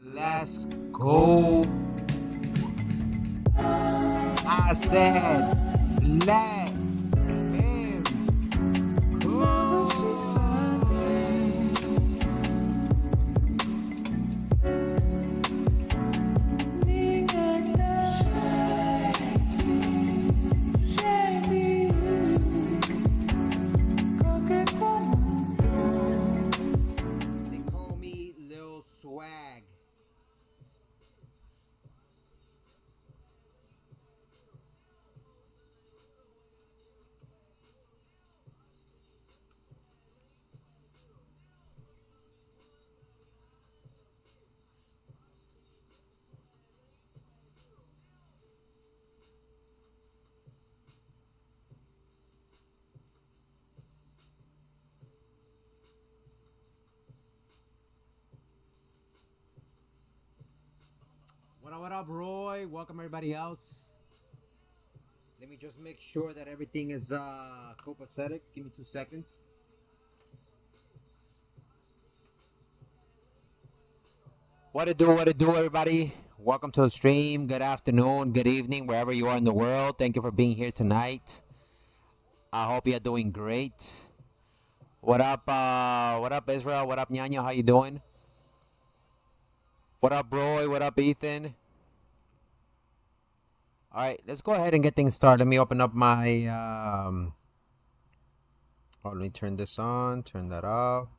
Let's go. I said, let him go. They call me Lil Swag. What up, Roy? Welcome everybody else. Let me just make sure that everything is copacetic. Give me 2 seconds. What it do, everybody? Welcome to the stream. Good afternoon, good evening, wherever you are in the world. Thank you for being here tonight. I hope you're doing great. What up, Israel? What up, Nyanya? How you doing? What up, Roy? What up, Ethan? All right, let's go ahead and get things started. Let me open up my let me turn this on, turn that off.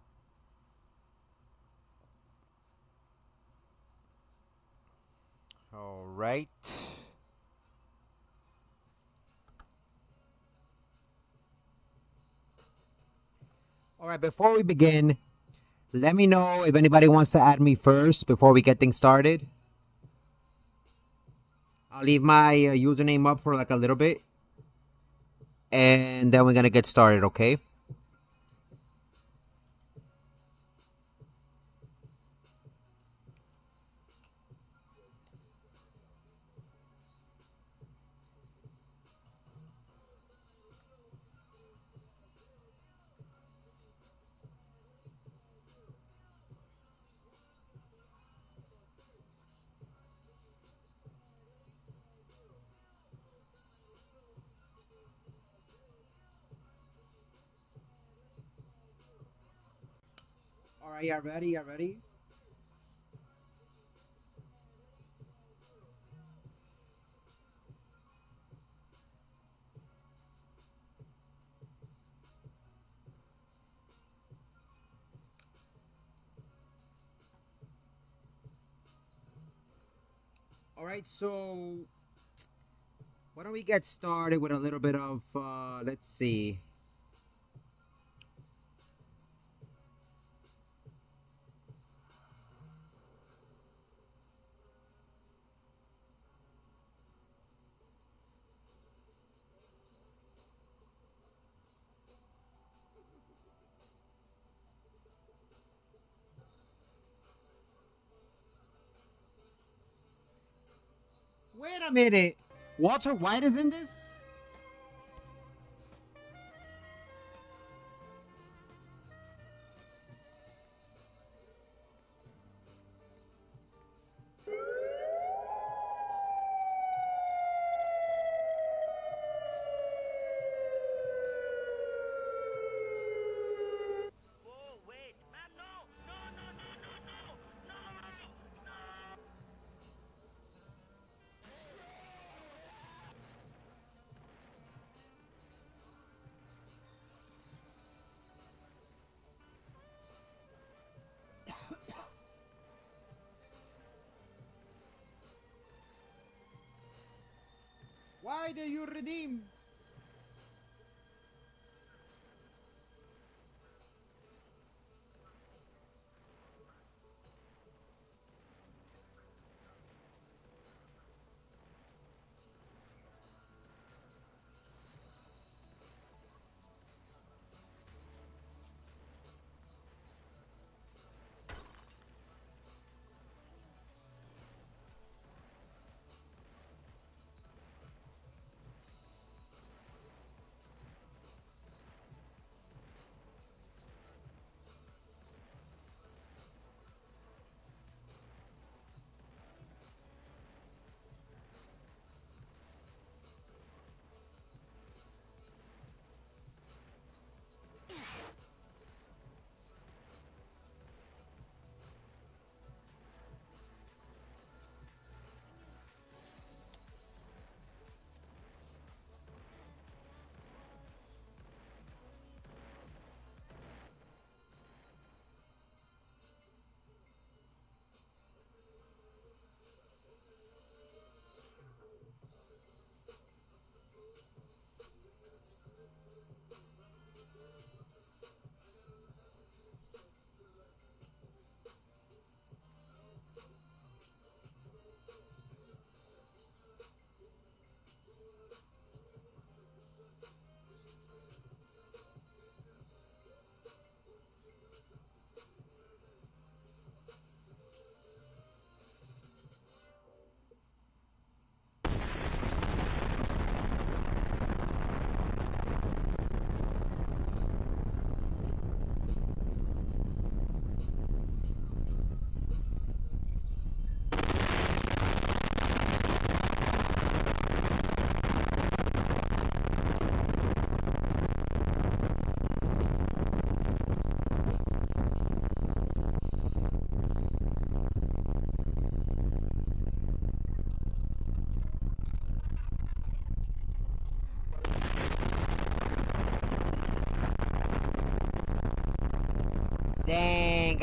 All right. All right, before we begin, let me know if anybody wants to add me first before we get things started. I'll leave my username up for like a little bit. And then we're going to get started, okay? All right, y'all ready? Y'all ready? All right, so why don't we get started with a little bit of, let's see. Wait a minute. Walter White is in this? Why do you redeem?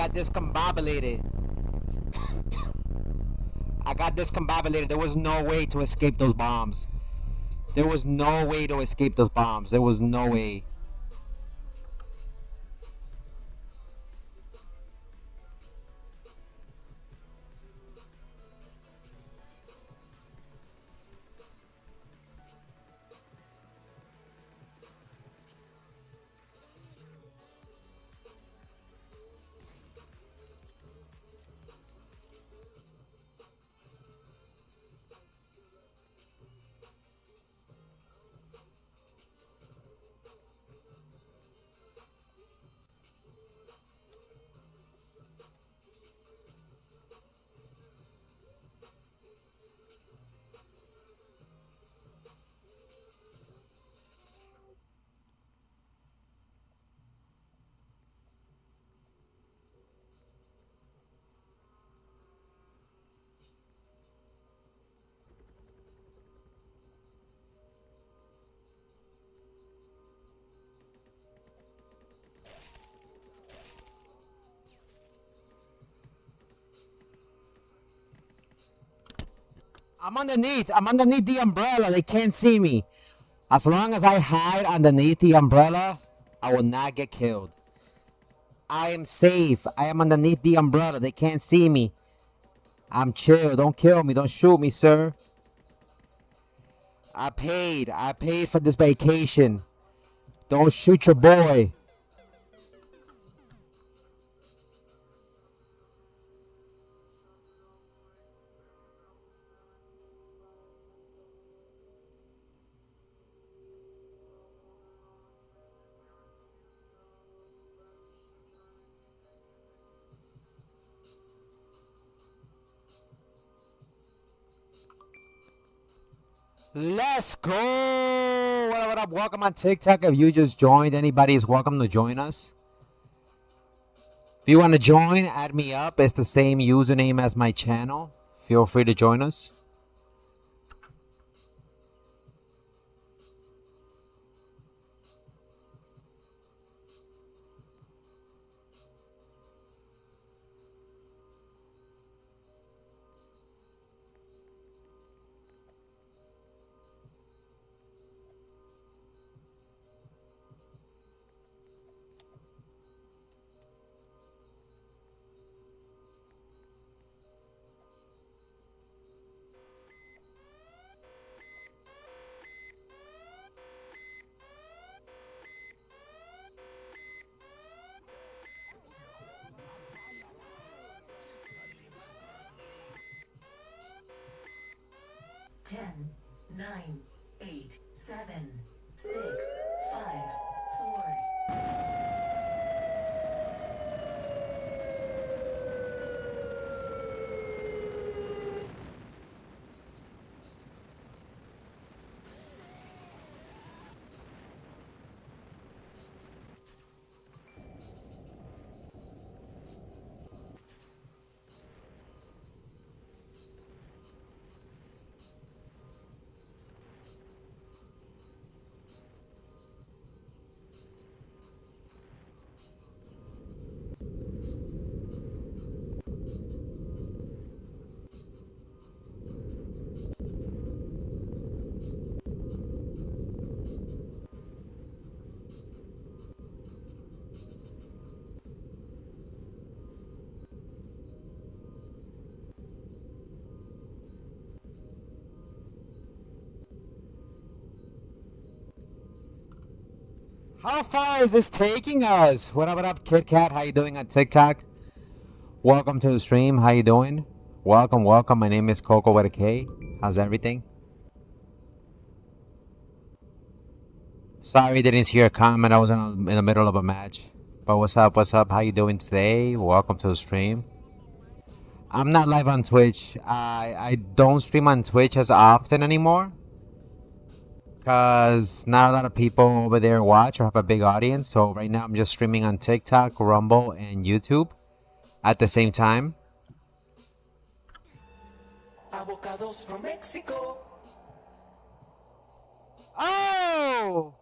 got discombobulated. I got discombobulated. There was no way to escape those bombs. There was no way to escape those bombs. There was no way. I'm underneath. I'm underneath the umbrella. They can't see me. As long as I hide underneath the umbrella, I will not get killed. I am safe. I am underneath the umbrella. They can't see me. I'm chill. Don't kill me. Don't shoot me, sir. I paid. I paid for this vacation. Don't shoot your boy. Let's go. What up, what up? Welcome on TikTok. If you just joined, anybody is welcome to join us. If you want to join, add me up. It's the same username as my channel. Feel free to join us. Ten, nine, 8, 7, 6, 5, 4. How far is this taking us? What up, Kit Kat? How you doing on TikTok? Welcome to the stream. How you doing? Welcome, welcome. My name is Coco with a K. How's everything? Sorry, didn't see your comment. I was in the middle of a match. But what's up? What's up? How you doing today? Welcome to the stream. I'm not live on Twitch. I don't stream on Twitch as often anymore. Because not a lot of people over there watch or have a big audience. So right now I'm just streaming on TikTok, Rumble, and YouTube at the same time. Avocados from Mexico. Oh!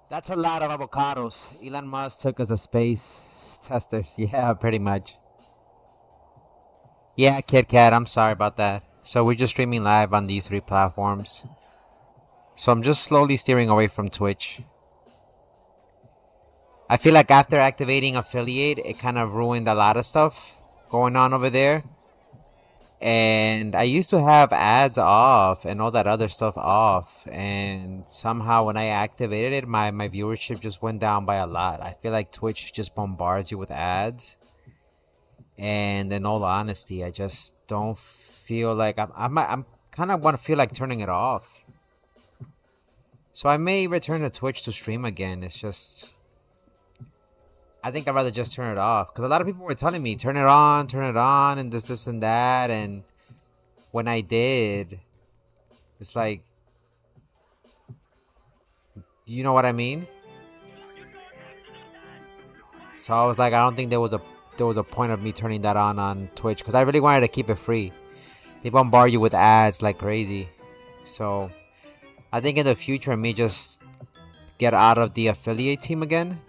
That's a lot of avocados. Elon Musk took us to space testers. Yeah, pretty much. Yeah, Kit Kat, I'm sorry about that. So we're just streaming live on these three platforms. So I'm just slowly steering away from Twitch. I feel like after activating affiliate, it kind of ruined a lot of stuff going on over there. And I used to have ads off and all that other stuff off. And somehow when I activated it, my viewership just went down by a lot. I feel like Twitch just bombards you with ads. And in all honesty, I just don't feel like I'm kind of want to feel like turning it off. So I may return to Twitch to stream again. It's just I think I'd rather just turn it off because a lot of people were telling me turn it on, and this and that. And when I did, it's like, you know what I mean? So I was like, I don't think there was a point of me turning that on Twitch because I really wanted to keep it free. They bombard you with ads like crazy. So I think in the future, I may just get out of the affiliate team again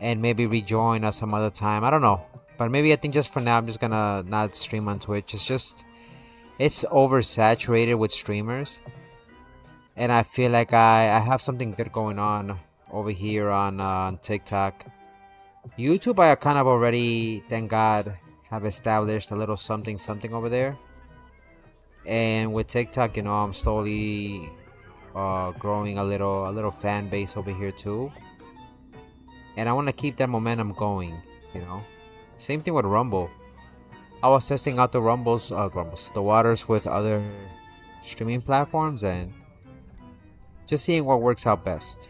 and maybe rejoin us some other time. I don't know. But maybe I think just for now, I'm just gonna not stream on Twitch. It's oversaturated with streamers. And I feel like I have something good going on over here on TikTok. YouTube, I kind of already, thank God, have established a little something something over there. And with TikTok, I'm slowly growing a little fan base over here too. And I want to keep that momentum going, you know. Same thing with Rumble. I was testing out the waters with other streaming platforms and just seeing what works out best.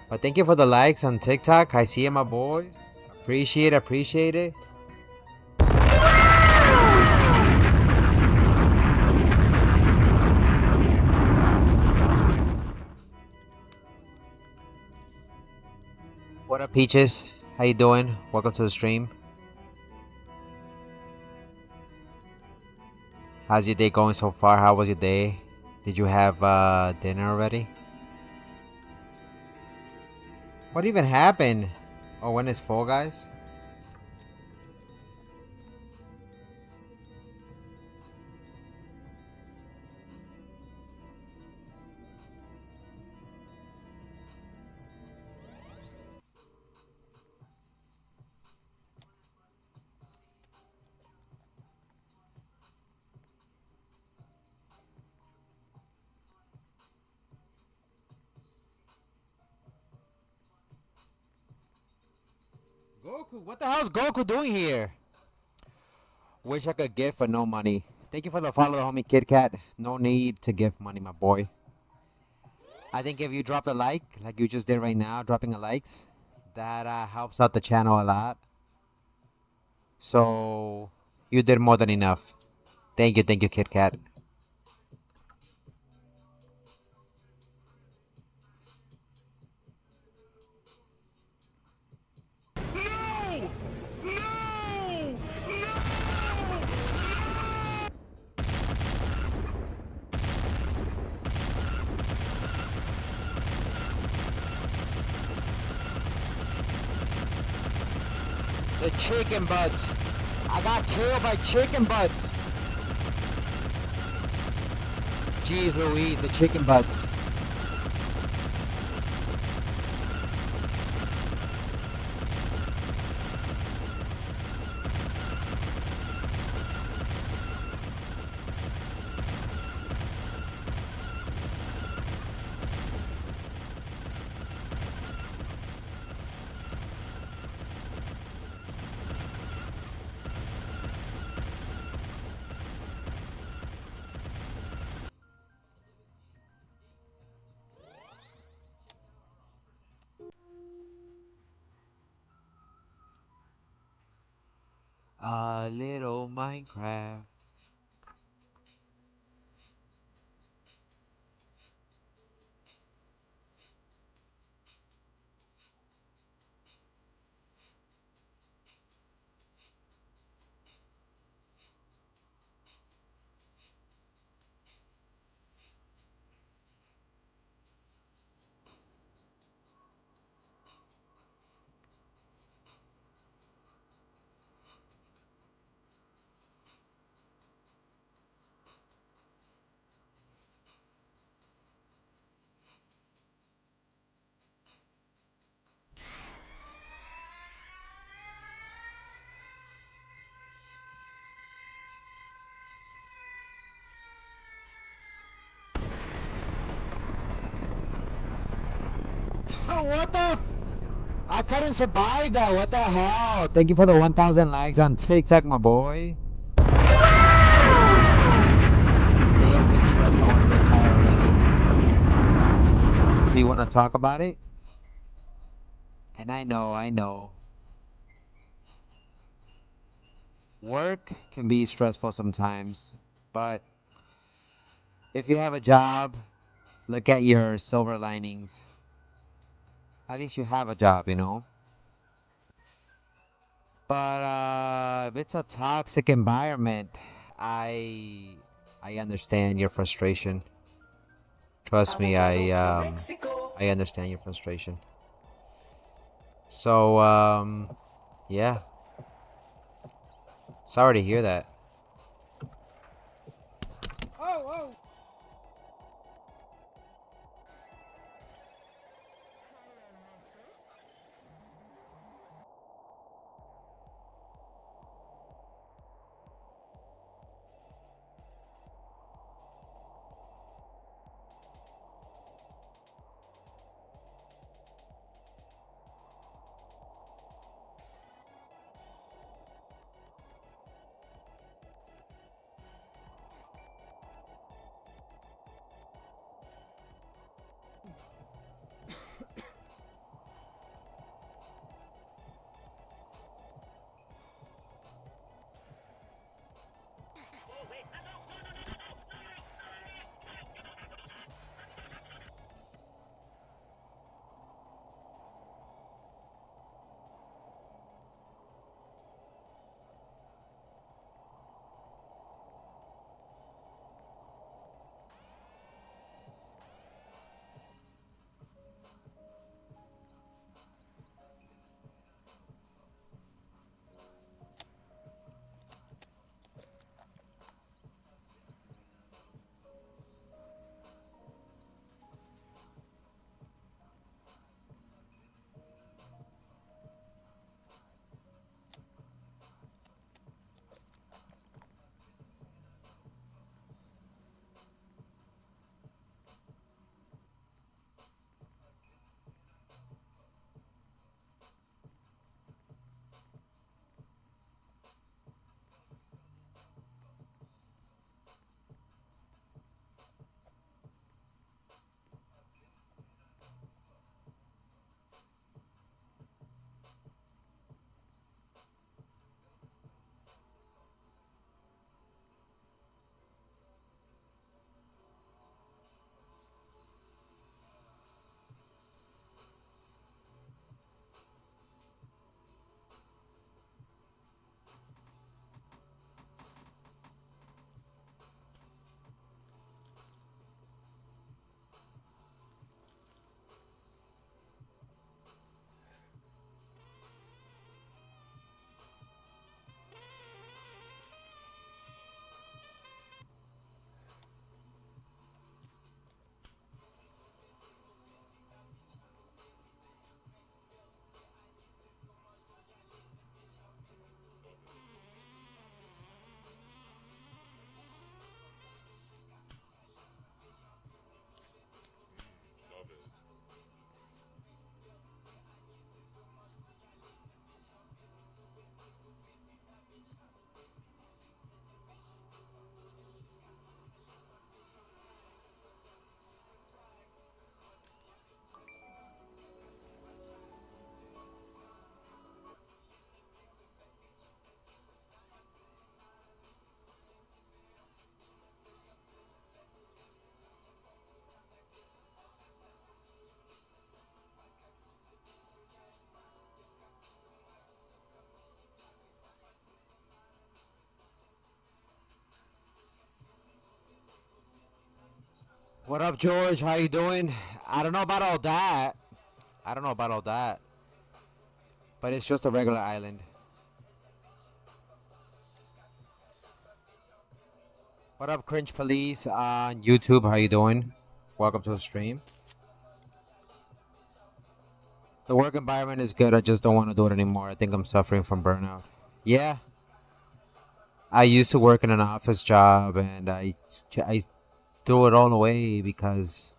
But thank you for the likes on TikTok. I see it, my boys. Appreciate it. What up, Peaches? How you doing? Welcome to the stream. How's your day going so far? How was your day? Did you have dinner already? What even happened? Oh, when is Fall Guys? Goku, what the hell's Goku doing here? Wish I could give for no money. Thank you for the follow, homie Kid Kat. No need to give money, my boy. I think if you drop a like you just did right now, dropping a likes, that helps out the channel a lot. So you did more than enough. Thank you, Kid Kat. The chicken butts. I got killed by chicken butts. Jeez Louise, the chicken butts. A little Minecraft. What the? I couldn't survive that. What the hell? Thank you for the 1,000 likes on TikTok, my boy. They have me stressed. I want to retire already. Do you want to talk about it? And I know. Work can be stressful sometimes, but if you have a job, look at your silver linings. At least you have a job, you know. But if it's a toxic environment, I I understand your frustration. Trust me, Abogados from Mexico. I understand your frustration. So yeah, sorry to hear that. What up, George? How you doing? I don't know about all that. I don't know about all that. But it's just a regular island. What up, Cringe Police on YouTube? How you doing? Welcome to the stream. The work environment is good. I just don't want to do it anymore. I think I'm suffering from burnout. Yeah, I used to work in an office job, and I threw it all away because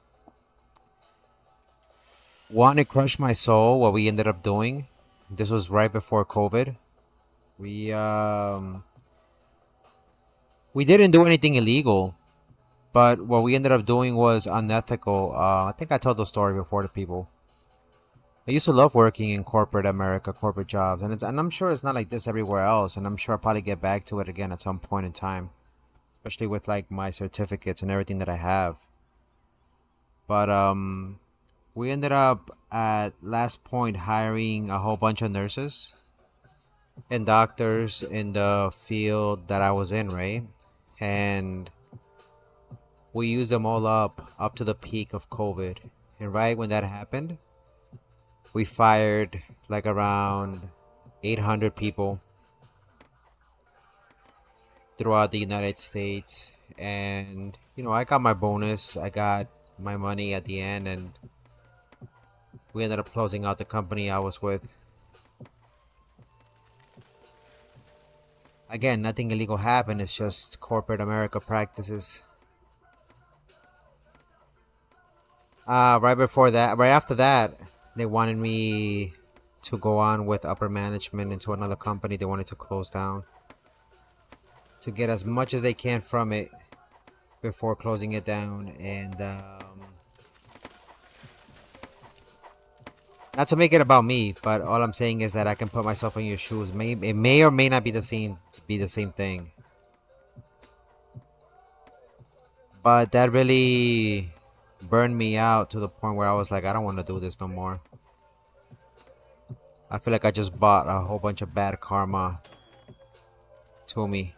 One, it crushed my soul what we ended up doing. This was right before COVID. We didn't do anything illegal, but what we ended up doing was unethical. I think I told the story before to people. I used to love working in corporate America, corporate jobs, and I'm sure it's not like this everywhere else, and I'm sure I'll probably get back to it again at some point in time, especially with like my certificates and everything that I have. But we ended up at last point hiring a whole bunch of nurses and doctors in the field that I was in, right? And we used them all up to the peak of COVID. And right when that happened, we fired like around 800 people throughout the United States. And I got my bonus. I got my money at the end, and we ended up closing out the company I was with. Again, nothing illegal happened. It's just corporate America practices. Right before that, right after that, they wanted me to go on with upper management into another company. They wanted to close down to get as much as they can from it before closing it down. And not to make it about me, but all I'm saying is that I can put myself in your shoes. It may or may not be the same thing. But that really burned me out to the point where I was like, I don't want to do this no more. I feel like I just bought a whole bunch of bad karma to me.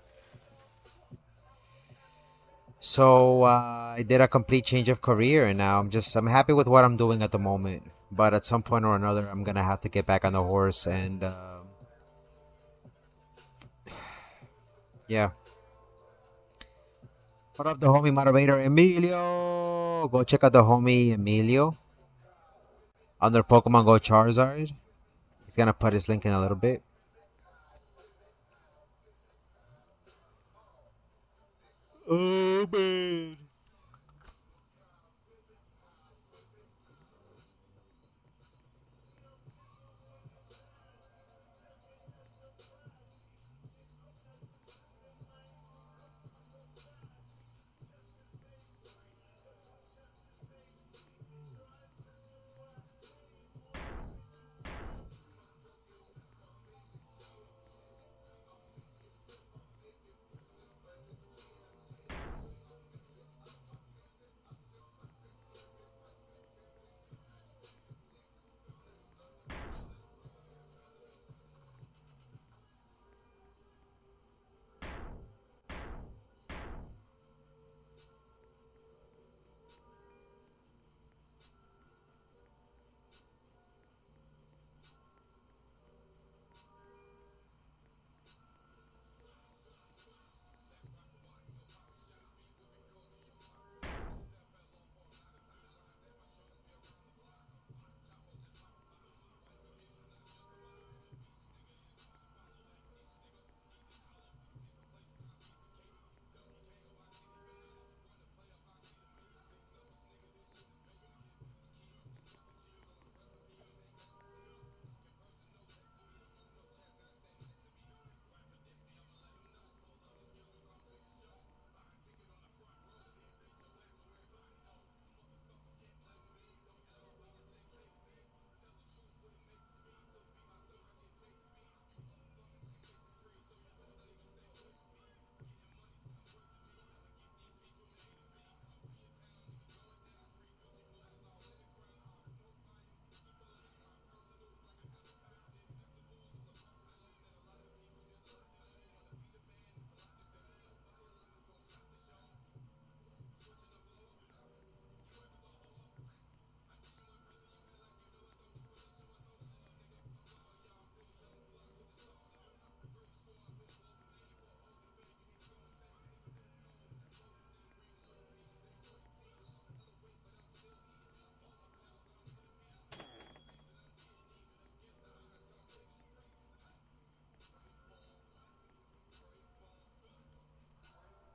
So I did a complete change of career, and now I'm happy with what I'm doing at the moment. But at some point or another, I'm gonna have to get back on the horse, and yeah. What up, the homie moderator Emilio? Go check out the homie Emilio under Pokemon Go Charizard. He's gonna put his link in a little bit. Oh man.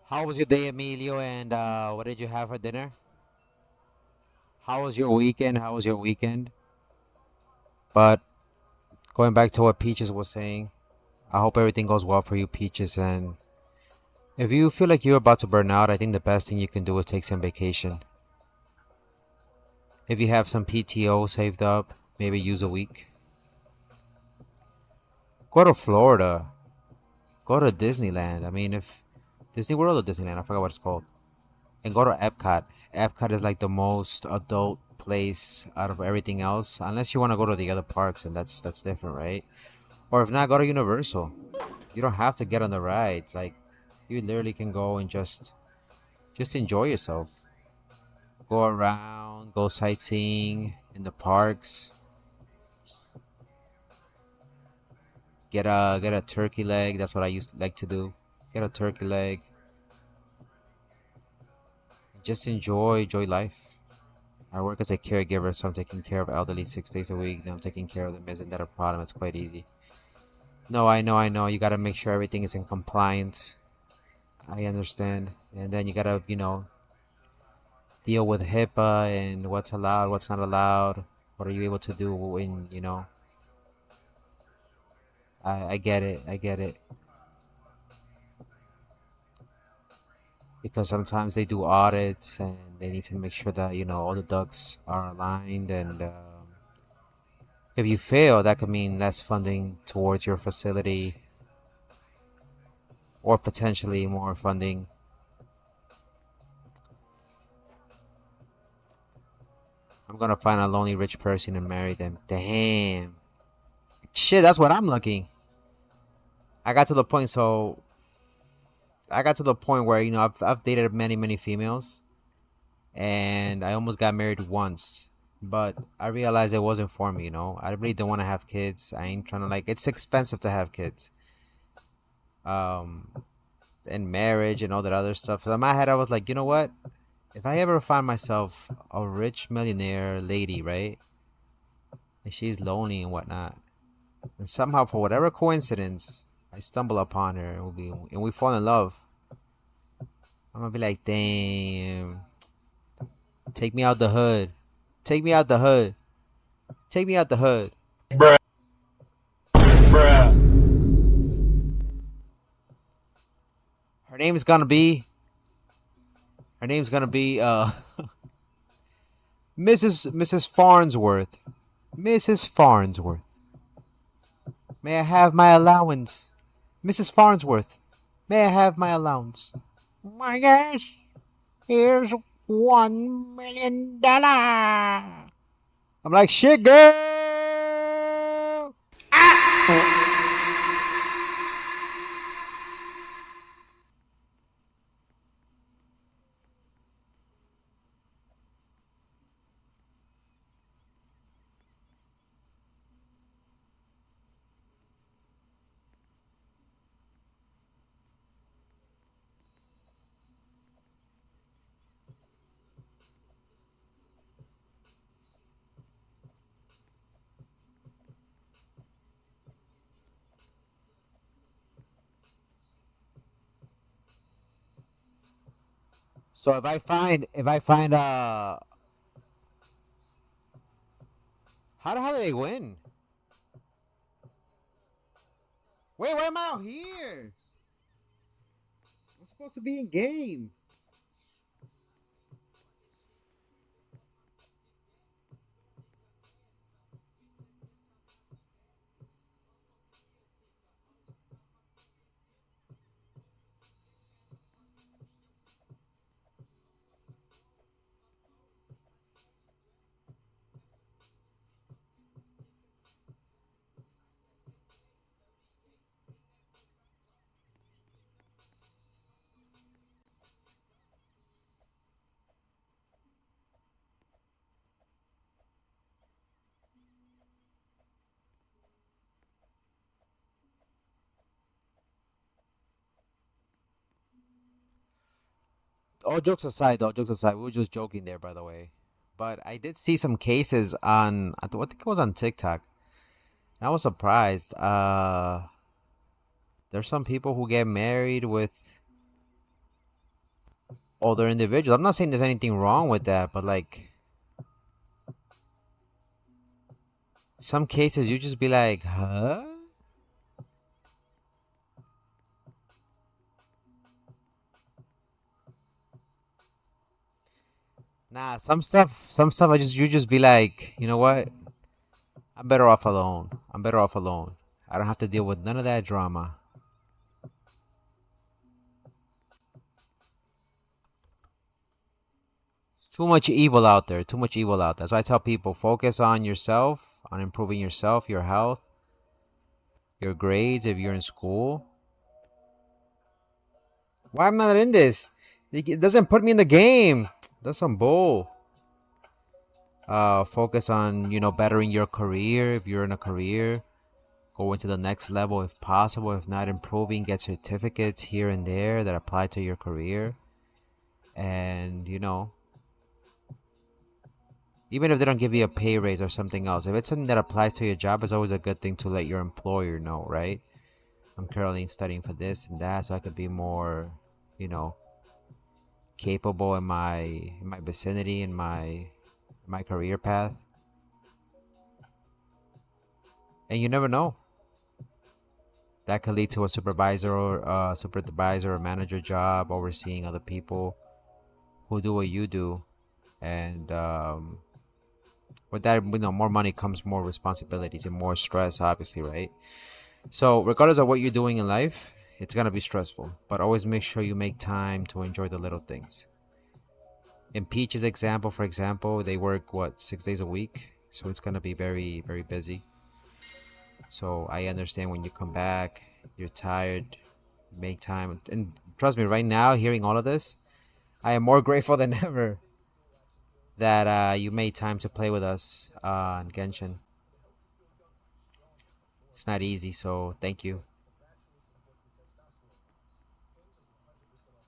How was your day, Emilio? And what did you have for dinner? How was your weekend? How was your weekend? But going back to what Peaches was saying, I hope everything goes well for you, Peaches. And if you feel like you're about to burn out, I think the best thing you can do is take some vacation. If you have some PTO saved up, maybe use a week. Go to Florida. Go to Disneyland. I mean, if Disney World or Disneyland, I forgot what it's called. And go to Epcot. Epcot is like the most adult place out of everything else, unless you want to go to the other parks, and that's different, right? Or if not, go to Universal. You don't have to get on the ride. Like, you literally can go and just enjoy yourself. Go around, go sightseeing in the parks. Get a turkey leg. That's what I used to like to do. Get a turkey leg. Just enjoy life. I work as a caregiver, so I'm taking care of elderly 6 days a week. Then I'm taking care of them. Isn't that a problem? It's quite easy. No, I know. You gotta make sure everything is in compliance. I understand. And then you gotta, deal with HIPAA and what's allowed, what's not allowed. What are you able to do when. I get it. I get it. Because sometimes they do audits and they need to make sure that, all the ducks are aligned. And if you fail, that could mean less funding towards your facility or potentially more funding. I'm gonna find a lonely rich person and marry them. Damn. Shit, that's what I'm looking. I got to the point, so I got to the point where, I've dated many females and I almost got married once. But I. It wasn't for me. I really don't want to have kids. I ain't trying to, like, it's expensive to have kids. Um, and marriage and all that other stuff. So in my head, I was like, you know what? If I ever find myself a rich millionaire lady, right? And she's lonely and whatnot, and somehow, for whatever coincidence, I stumble upon her and we fall in love. I'm gonna be like, damn, take me out the hood. Take me out the hood. Take me out the hood. Her name's gonna be her name's gonna be Mrs. Farnsworth. Mrs. Farnsworth. May I have my allowance? Mrs. Farnsworth. May I have my allowance? My gosh. Here's $1 million. I'm like, shit, girl. So if I find how the hell do they win? Wait, why am I out here? I'm supposed to be in game. All jokes aside, though, jokes aside, we were just joking there, by the way. But I did see some cases on, I think it was on TikTok. I was surprised. There's some people who get married with older individuals. I'm not saying there's anything wrong with that, but like, Some cases you just be like, huh? Nah, some stuff you just be like, you know what? I'm better off alone. I'm better off alone. I don't have to deal with none of that drama. It's too much evil out there. Too much evil out there. So I tell people, focus on yourself, on improving yourself, your health, your grades if you're in school. Why am I not in this? It doesn't put me in the game. That's some bull. Focus on, bettering your career if you're in a career. Go into the next level if possible. If not, improving, get certificates here and there that apply to your career. And, even if they don't give you a pay raise or something else, if it's something that applies to your job, it's always a good thing to let your employer know, right? I'm currently studying for this and that, so I could be more, you know, capable in my vicinity, in my career path. And you never know. That could lead to a supervisor or manager job, overseeing other people who do what you do. And with that, more money comes more responsibilities and more stress, obviously, right? So, regardless of what you're doing in life, it's gonna be stressful. But always make sure you make time to enjoy the little things. In Peach's example, for example, they work 6 days a week, so it's gonna be very, very busy. So I understand when you come back, you're tired, make time, and trust me, right now, hearing all of this, I am more grateful than ever that you made time to play with us on Genshin. It's not easy, so thank you.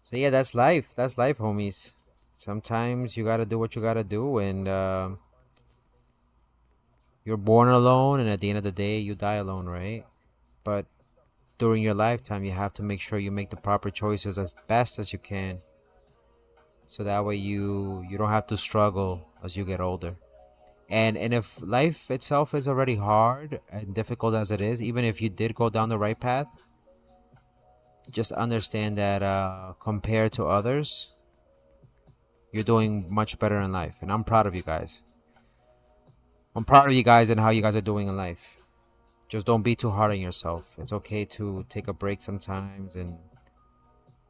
So yeah, that's life. That's life, homies. Sometimes you gotta do what you gotta do, and you're born alone, and at the end of the day, you die alone, right? But during your lifetime, you have to make sure you make the proper choices as best as you can, so that way you don't have to struggle as you get older. And if life itself is already hard and difficult as it is, even if you did go down the right path, just understand that compared to others, you're doing much better in life, and I'm proud of you guys. I'm proud of you guys and how you guys are doing in life. Just don't be too hard on yourself. It's okay to take a break sometimes and,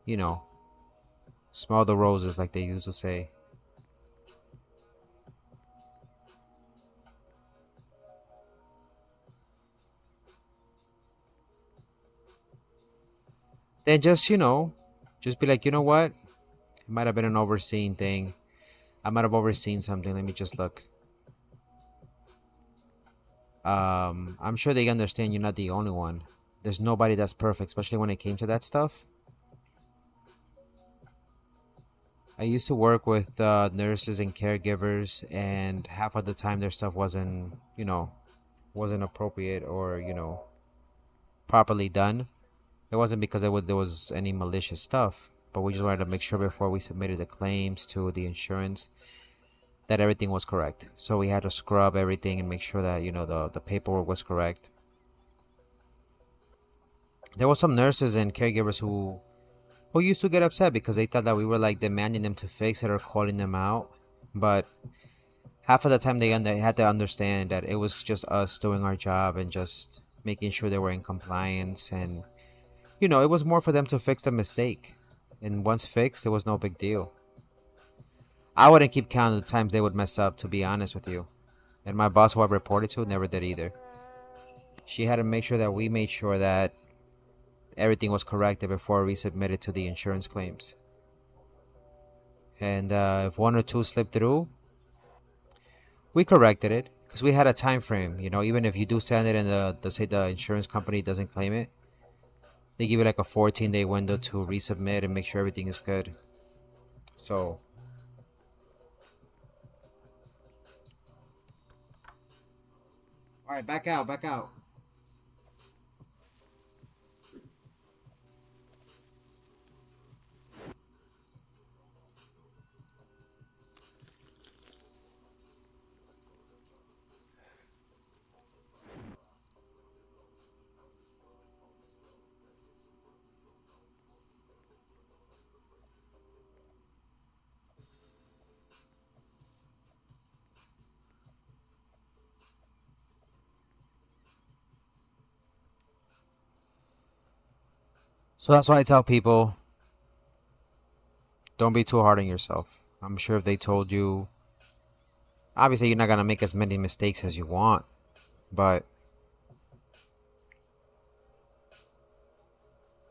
you know, smell the roses, like they used to say. Then just be like, you know what? It might have been an overseeing thing. I might have overseen something. Let me just look. I'm sure they understand you're not the only one. There's nobody that's perfect, especially when it came to that stuff. I used to work with nurses and caregivers, and half of the time their stuff wasn't appropriate or properly done. It wasn't because there was any malicious stuff, but we just wanted to make sure before we submitted the claims to the insurance that everything was correct. So we had to scrub everything and make sure that the paperwork was correct. There were some nurses and caregivers who used to get upset because they thought that we were like demanding them to fix it or calling them out. But half of the time they had to understand that it was just us doing our job and just making sure they were in compliance, and it was more for them to fix the mistake. And once fixed, it was no big deal. I wouldn't keep count of the times they would mess up, to be honest with you. And my boss, who I reported to, never did either. She had to make sure that we made sure that everything was corrected before we submitted to the insurance claims. And if one or two slipped through, we corrected it because we had a time frame. Even if you do send it and say the insurance company doesn't claim it, they give you like a 14-day window to resubmit and make sure everything is good. So, all right, back out, back out. So that's why I tell people, don't be too hard on yourself. I'm sure if they told you, obviously you're not gonna make as many mistakes as you want, but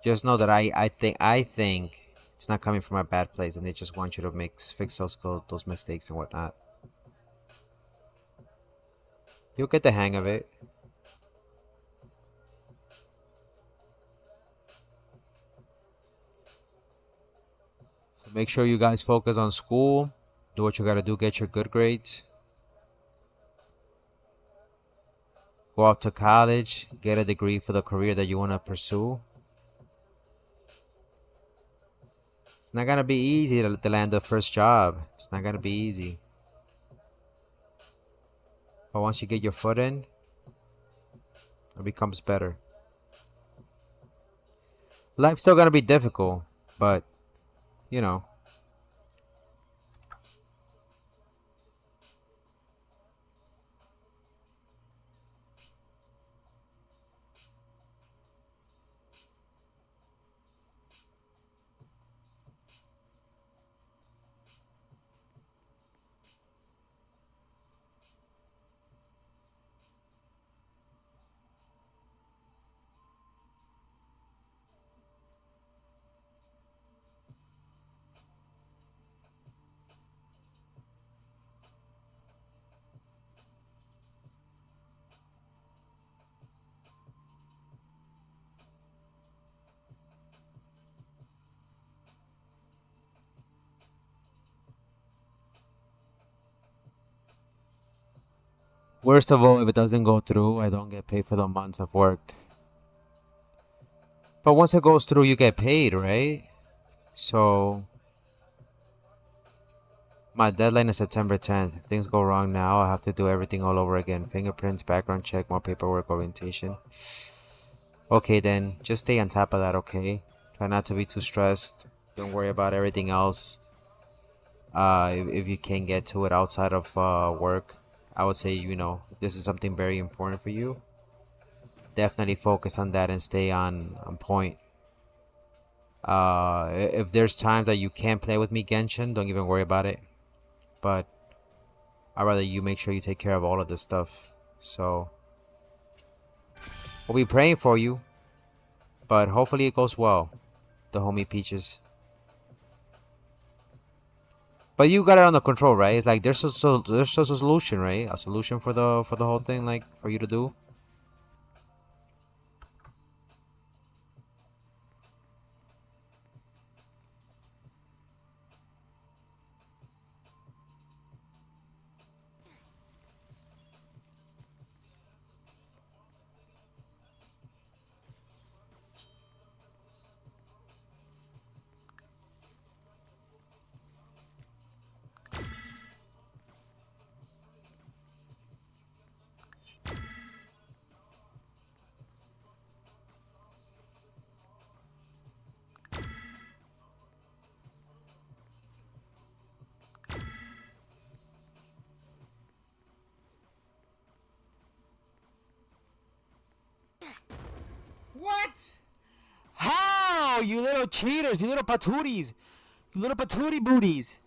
just know that I think it's not coming from a bad place, and they just want you to fix those mistakes and whatnot. You'll get the hang of it. So make sure you guys focus on school. Do what you gotta do. Get your good grades. Go off to college. Get a degree for the career that you want to pursue. It's not gonna be easy to land the first job. It's not gonna be easy. But once you get your foot in, it becomes better. Life's still gonna be difficult, but you know. Worst of all, if it doesn't go through, I don't get paid for the months I've worked. But once it goes through, you get paid, right? So my deadline is September 10th. If things go wrong now, I have to do everything all over again. Fingerprints, background check, more paperwork, orientation. Okay, then just stay on top of that, okay? Try not to be too stressed. Don't worry about everything else. If you can get to it outside of work, I would say, if this is something very important for you, definitely focus on that and stay on point. If there's times that you can't play with me Genshin, don't even worry about it. But I'd rather you make sure you take care of all of this stuff. So we'll be praying for you, but hopefully it goes well. The homie Peaches. But you got it under control, right? It's like there's a solution, right? A solution for the whole thing, like for you to do. What? How? You little cheaters, you little patooties, you little patootie booties.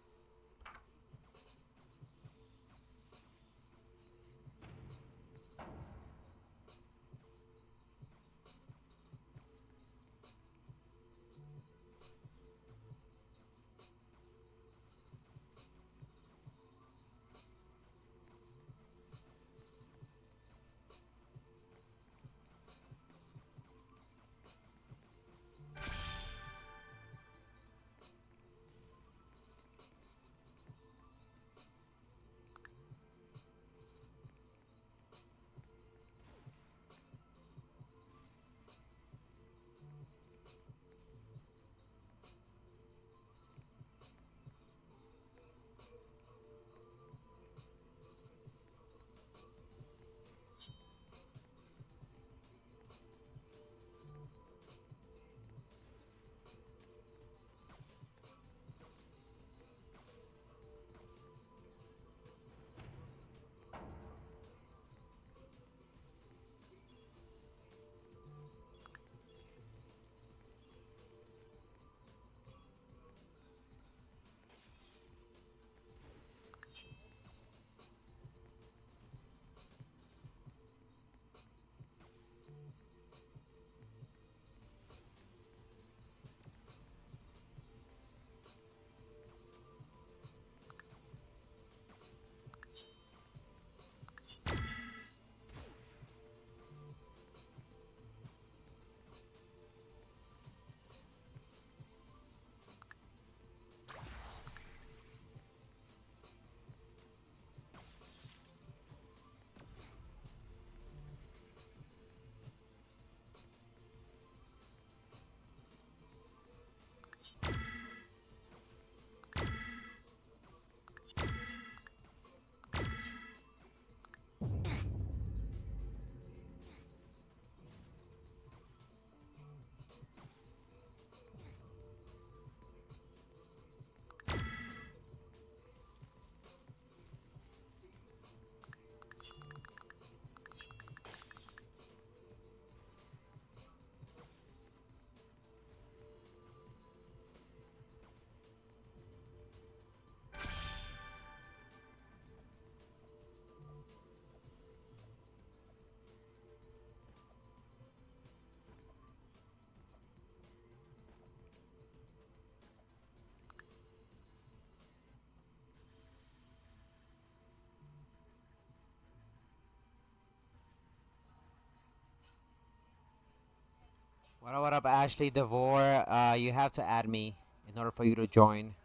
What up, Ashley Devore? You have to add me in order for you to join.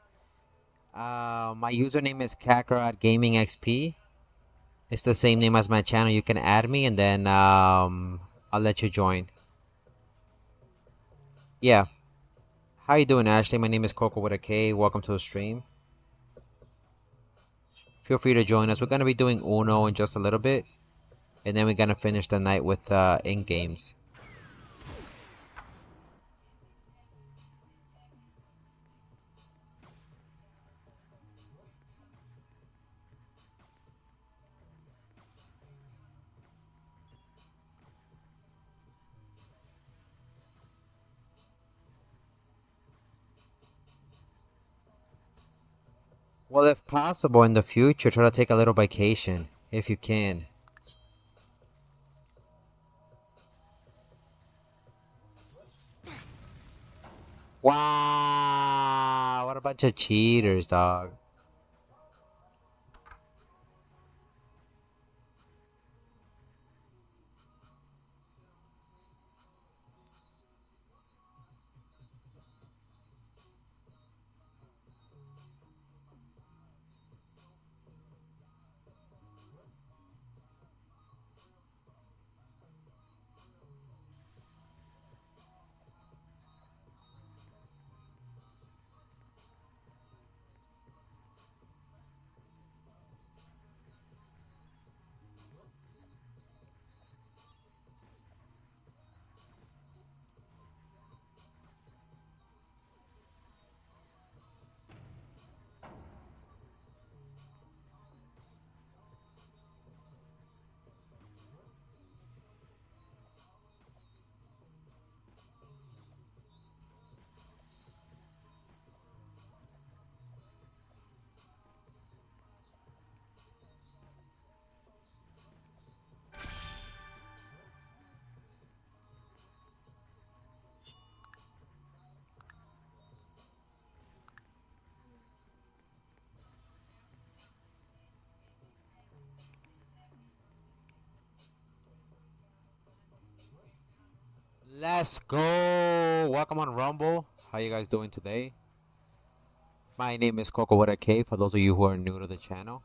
My username is KakarotGamingXP. It's the same name as my channel. You can add me and then I'll let you join. Yeah. How you doing, Ashley? My name is Coco with a K. Welcome to the stream. Feel free to join us. We're gonna be doing Uno in just a little bit, and then we're gonna finish the night with in games. Well, if possible, in the future, try to take a little vacation if you can. Wow, what a bunch of cheaters, dog. Let's go. Welcome on Rumble. How you guys doing today? My name is Coco with a K for those of you who are new to the channel.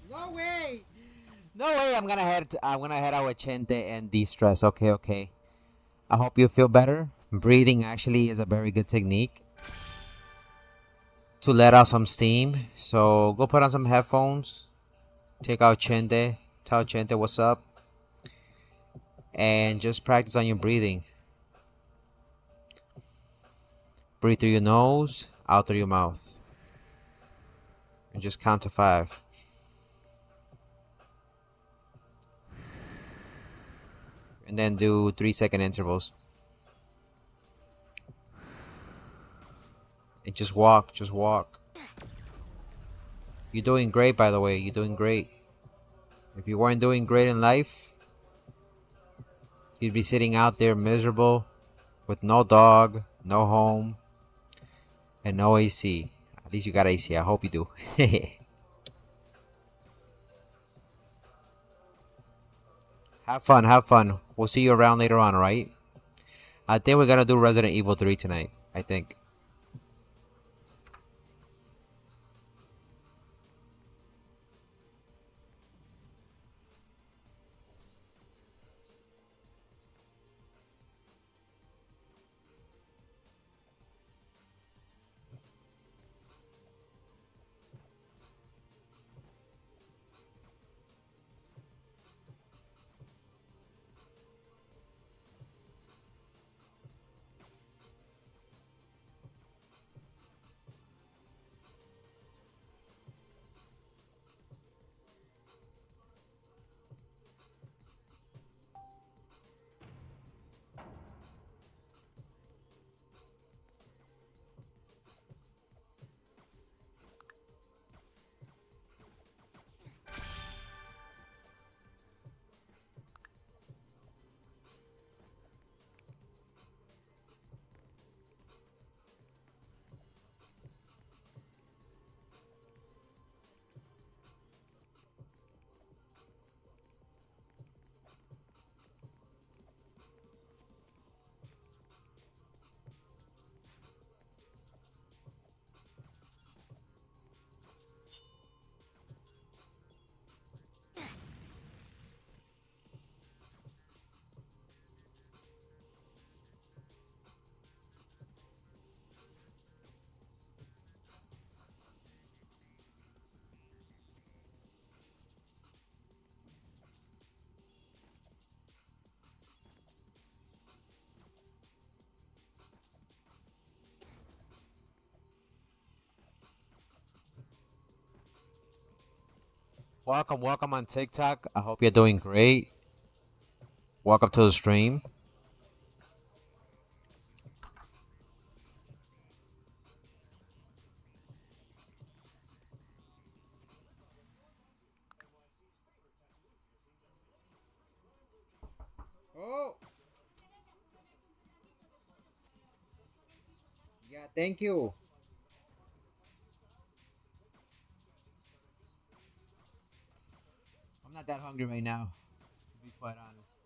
No way. No way. I'm gonna head out with Chente and de-stress. Okay, okay. I hope you feel better. Breathing actually is a very good technique to let out some steam. So go put on some headphones. Take out Chente. Tell Chente what's up. And just practice on your breathing. Breathe through your nose, out through your mouth. And just count to 5. And then do 3-second intervals. And just walk, just walk. You're doing great, by the way. You're doing great. If you weren't doing great in life, you'd be sitting out there miserable with no dog, no home, and no AC. At least you got AC. I hope you do. Have fun, have fun. We'll see you around later on, alright? I think we're gonna do Resident Evil 3 tonight. I think. Welcome, welcome on TikTok. I hope you're doing great. Welcome to the stream. Oh, yeah, thank you. I'm not that hungry right now, to be quite honest.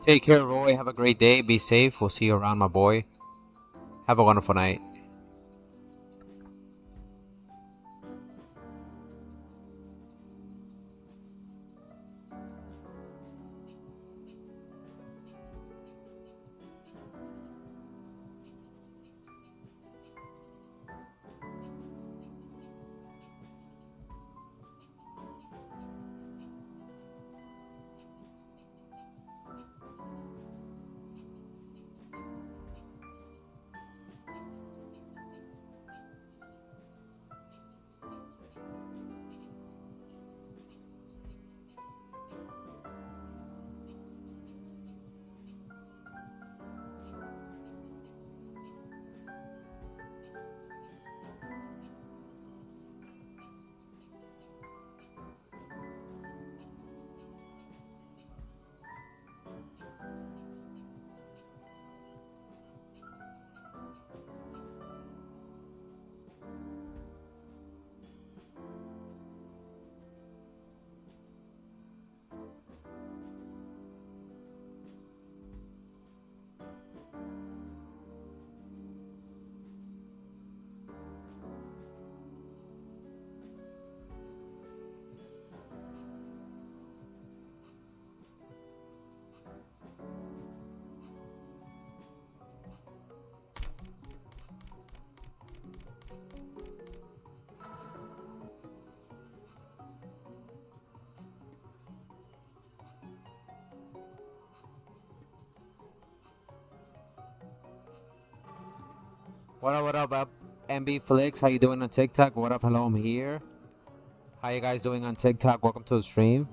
Take care, Roy. Have a great day. Be safe. We'll see you around, my boy. Have a wonderful night. What up, MB Flix? How you doing on TikTok? What up? Hello, I'm here. How you guys doing on TikTok? Welcome to the stream.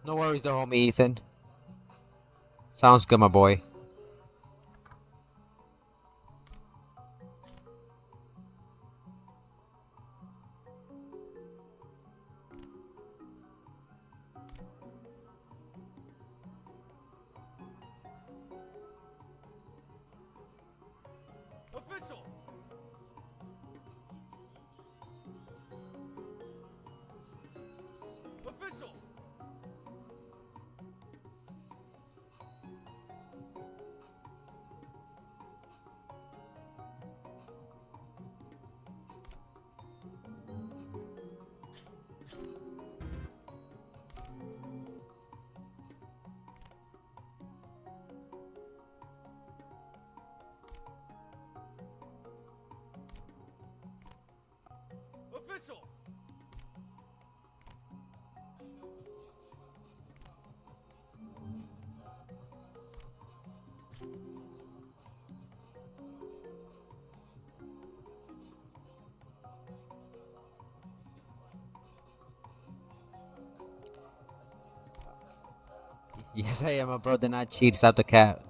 No worries, though, homie Ethan. Sounds good, my boy. Official! Official! Official! Yes, I am, my bro. Did not cheat. Stop the cat.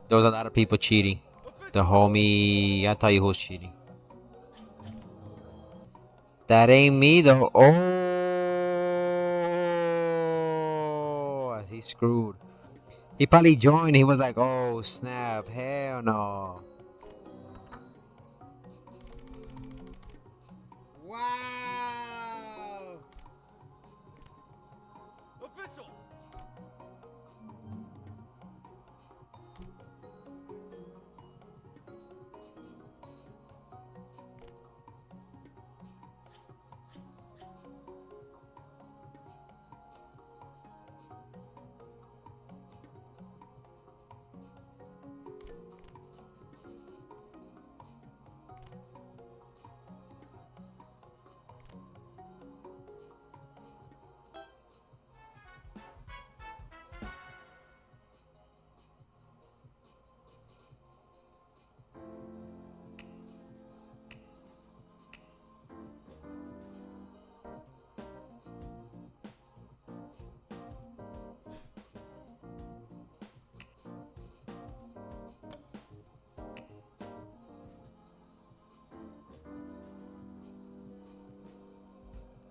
There was a lot of people cheating. The homie, I'll tell you who's cheating. That ain't me though. Oh, he's screwed. He probably joined. He was like, "Oh snap! Hell no!" Wow! Official!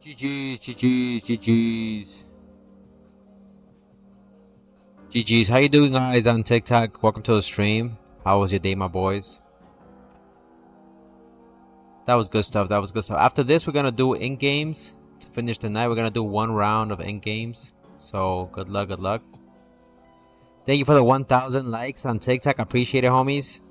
GG's, GG's, GG's. GG's. How you doing, guys, on TikTok? Welcome to the stream. How was your day, my boys? That was good stuff. That was good stuff. After this, we're gonna do in games to finish the night. We're gonna do one round of in games. So good luck, good luck. Thank you for the 1,000 likes on TikTok. Appreciate it, homies.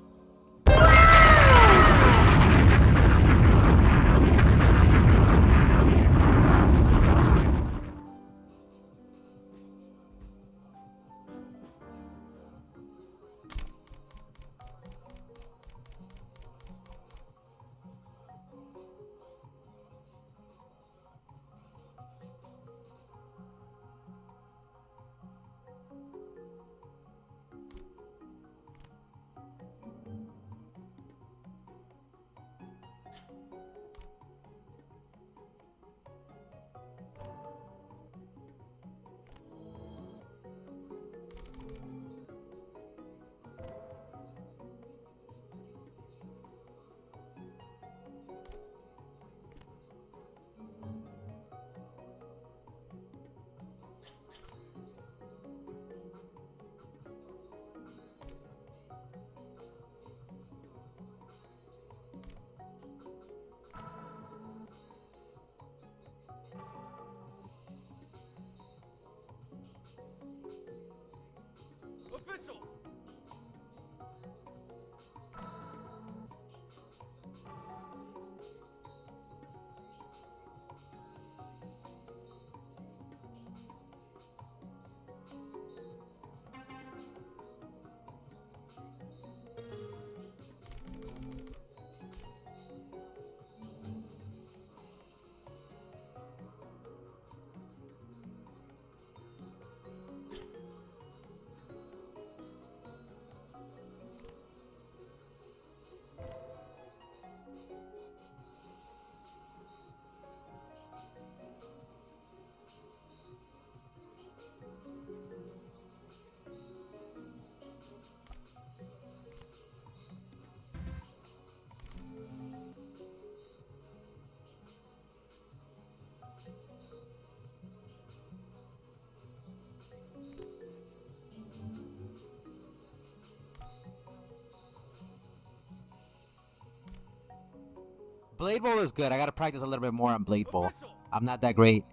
Blade Bowl is good. I gotta practice a little bit more on Blade Bowl. I'm not that great.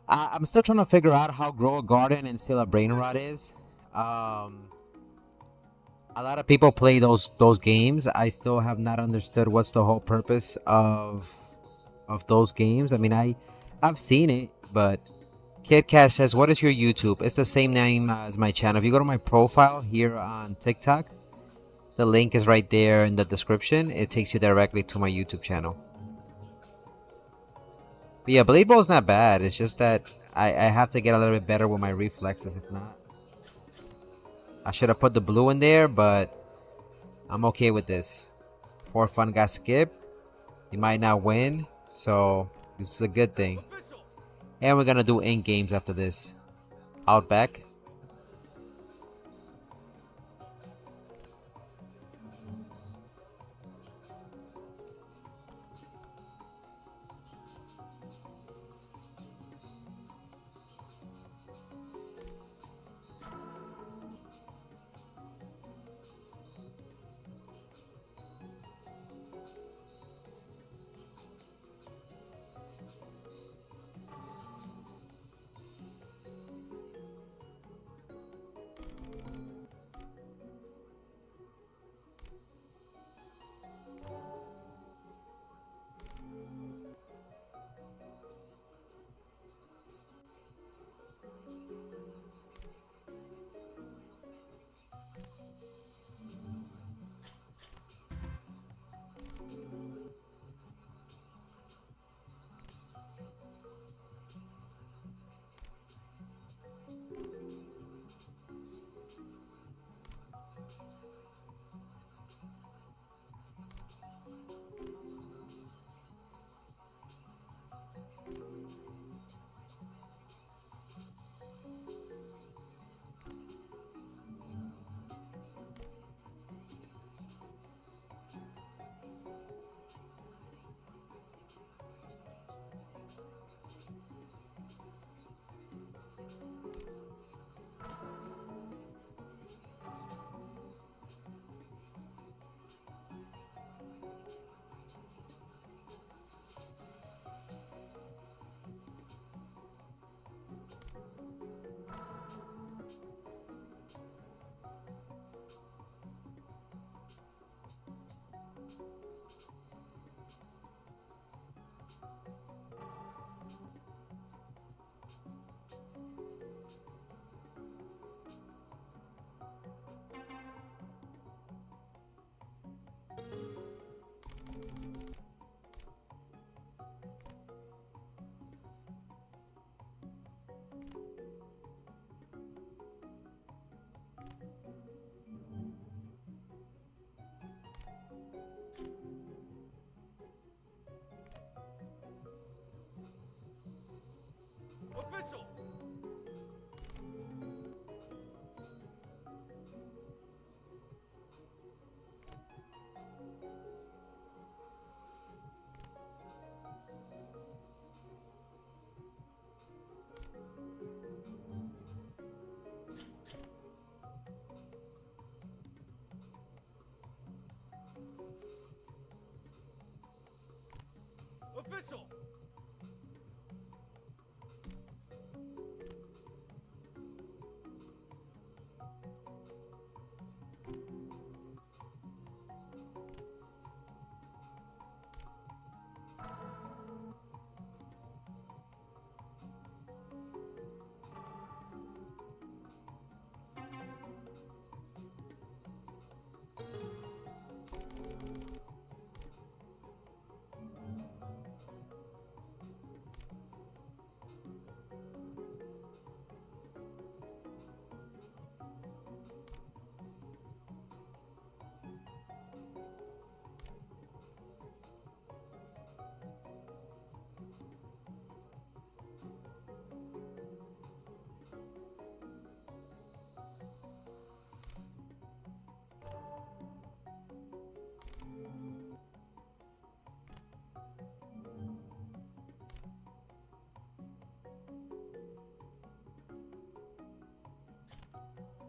I'm still trying to figure out how grow a garden and steal a brain rot is. A lot of people play those games. I still have not understood what's the whole purpose of those games. I mean, I've seen it, but KidCast says, "What is your YouTube?" It's the same name as my channel. If you go to my profile here on TikTok, the link is right there in the description. It takes you directly to my YouTube channel. But yeah, Blade Ball's not bad. It's just that I have to get a little bit better with my reflexes. If not, I should have put the blue in there, but I'm okay with this. 4 fun got skipped. You might not win, so this is a good thing. And we're gonna do in games after this. Outback.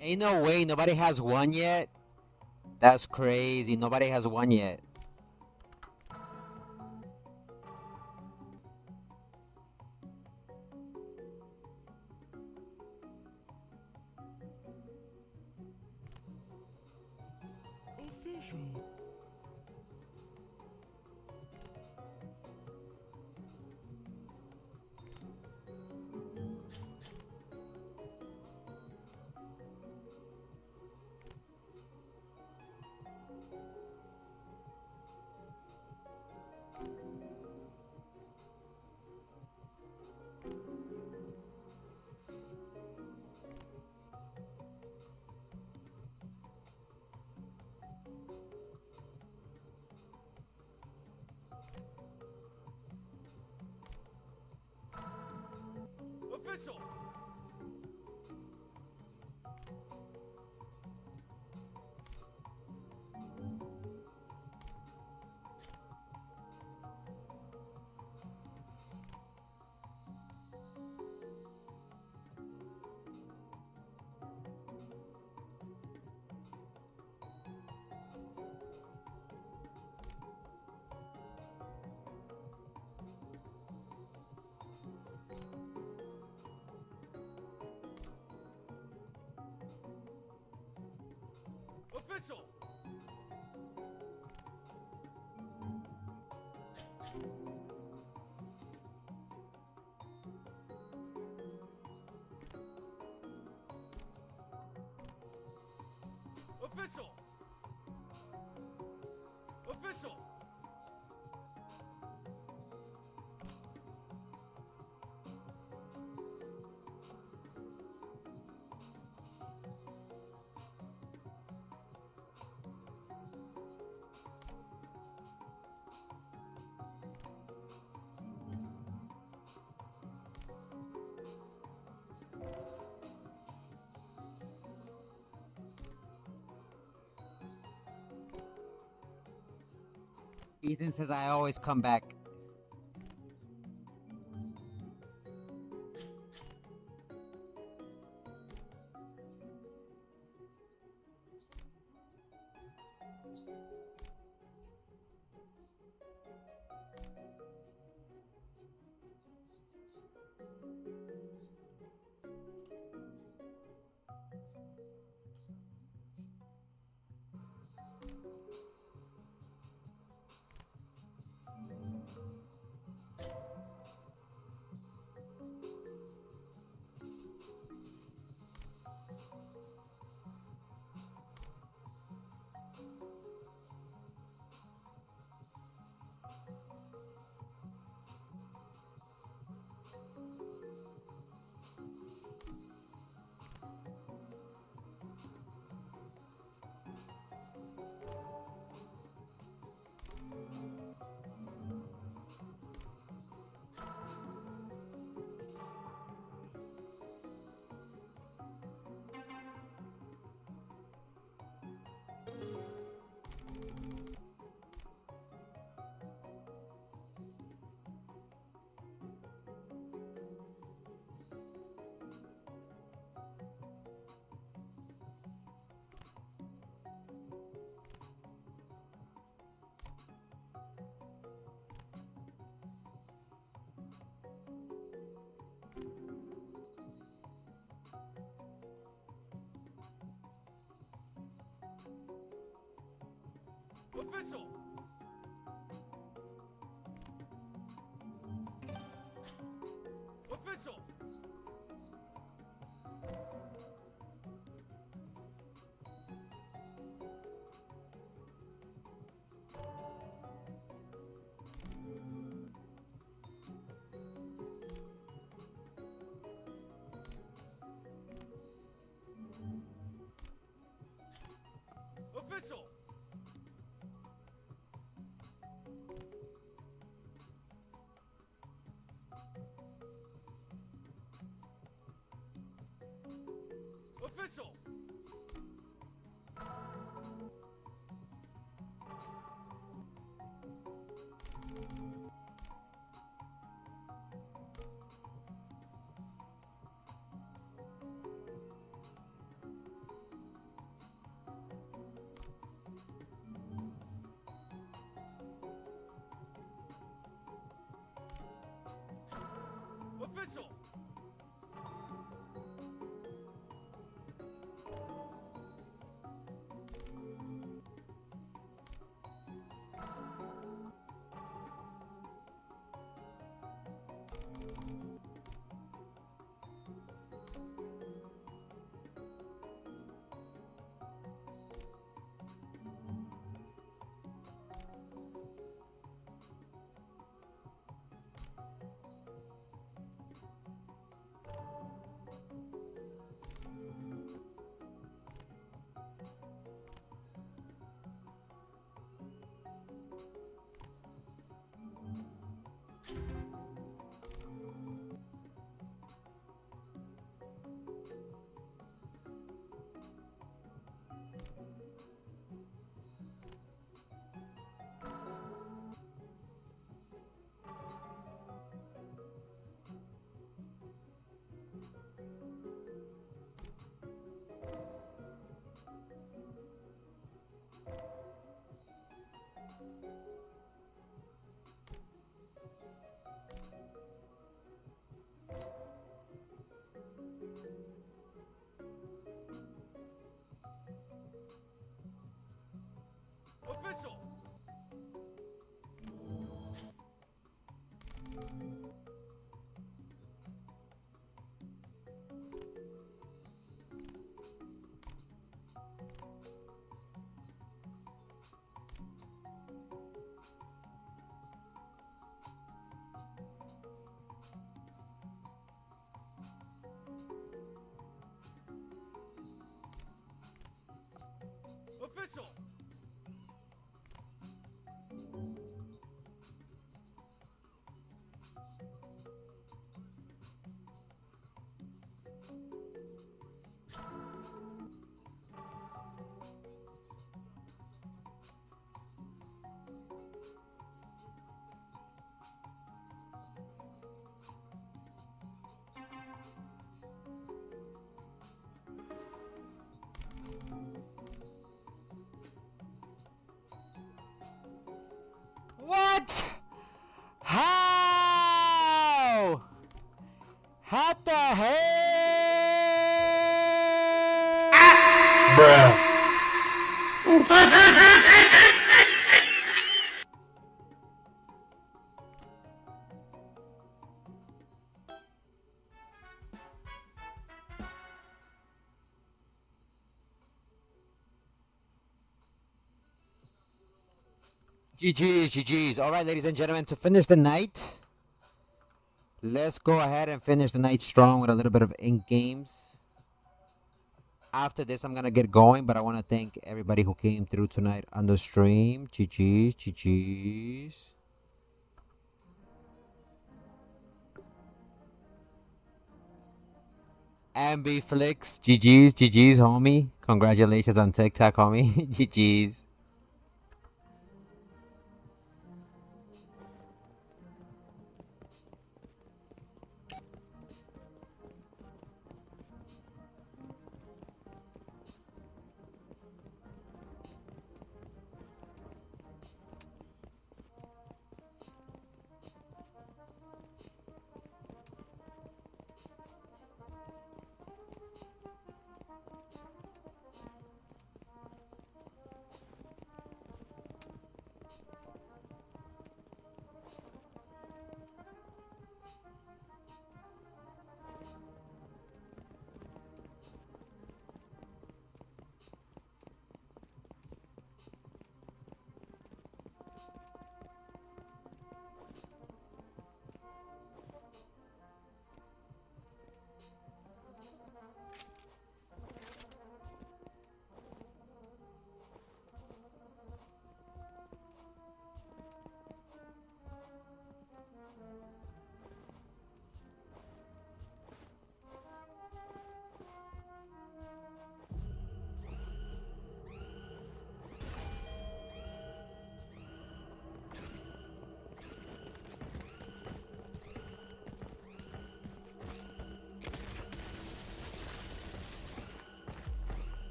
Ain't no way nobody has one yet. That's crazy. Nobody has one yet. Official. Official. Official. Official. Official. Ethan says I always come back. GG's, GG's. All right, ladies and gentlemen, to finish the night, let's go ahead and finish the night strong with a little bit of ink games. After this, I'm going to get going, but I want to thank everybody who came through tonight on the stream. GG's, GG's. Ambi Flicks, GG's, GG's, homie. Congratulations on TikTok, homie. GG's.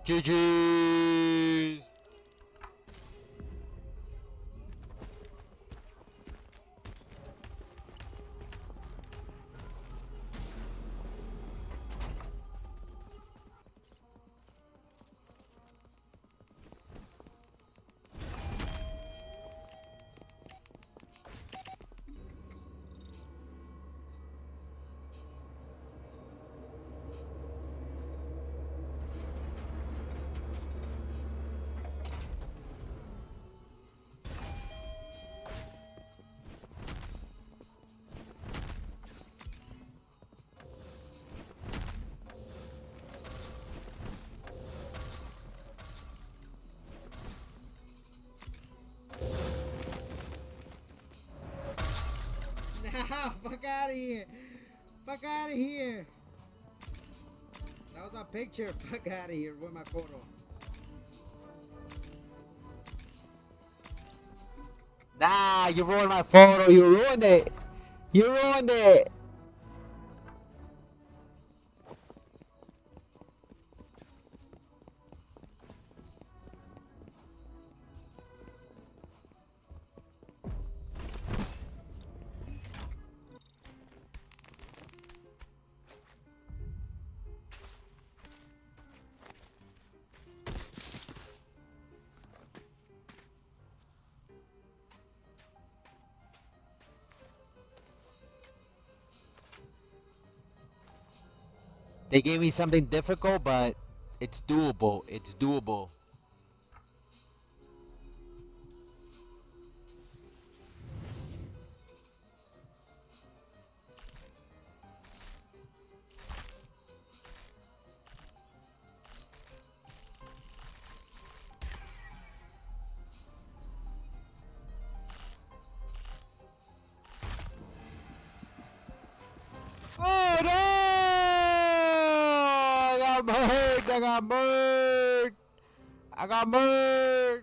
GG's. Nah, fuck out of here. Fuck out of here. That was my picture. Fuck out of here with my photo. Nah, you ruined my photo. You ruined it. You ruined it. They gave me something difficult, but it's doable. It's doable. Oh no! I got murked. I got murked. I got murked.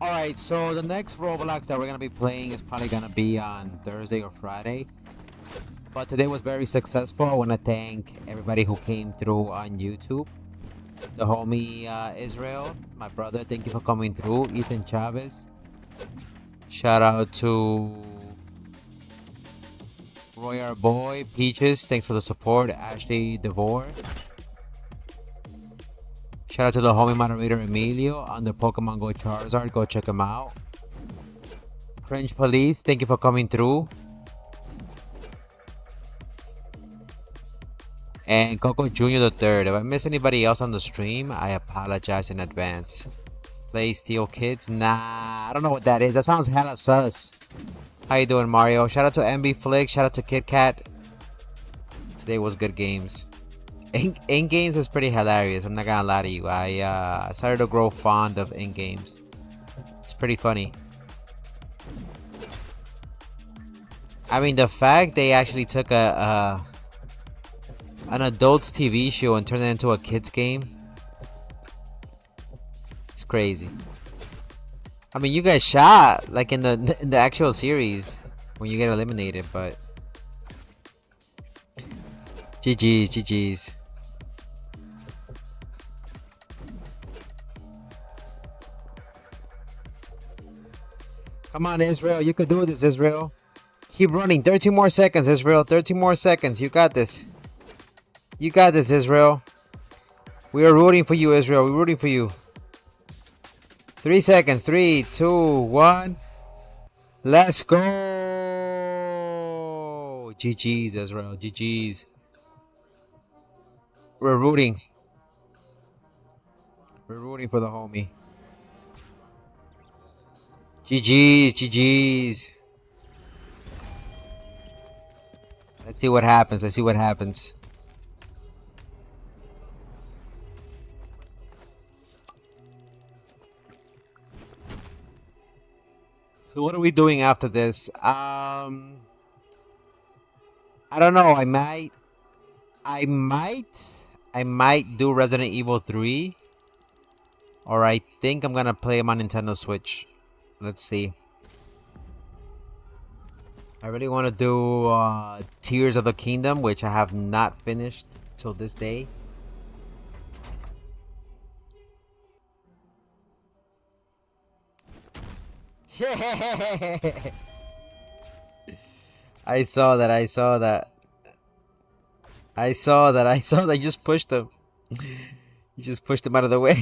Alright, so the next Roblox that we're gonna be playing is probably gonna be on Thursday or Friday. But today was very successful. I wanna thank everybody who came through on YouTube. The homie Israel, my brother, thank you for coming through. Ethan Chavez. Shout out to Roy our boy, Peaches, thanks for the support. Ashley DeVore. Shout out to the homie moderator Emilio on the Pokemon Go Charizard. Go check him out. Cringe Police, thank you for coming through. And Coco Jr. the third. If I miss anybody else on the stream, I apologize in advance. Play Steel Kids? Nah, I don't know what that is. That sounds hella sus. How you doing, Mario? Shout out to MB Flick. Shout out to Kit Kat. Today was good games. In games is pretty hilarious. I'm not gonna lie to you. I started to grow fond of in games. It's pretty funny. I mean, the fact they actually took an adult's TV show and turned it into a kids game. crazy. I mean, you guys shot like in the actual series when you get eliminated, but GG's, GG's. Come on, Israel, you could do this, Israel. Keep running. 13 more seconds, Israel. 13 more seconds. You got this. You got this, Israel. We are rooting for you, Israel. We're rooting for you. 3 seconds. 3, 2, 1. Let's go. GG's, Israel. GG's. We're rooting. We're rooting for the homie. GG's. GG's. Let's see what happens. Let's see what happens. So what are we doing after this? I don't know. I might do Resident Evil 3. Or I think I'm gonna play them on Nintendo Switch. Let's see. I really want to do Tears of the Kingdom, which I have not finished till this day. I saw that. I saw that. I saw that. I saw that. You just pushed him. You just pushed him out of the way.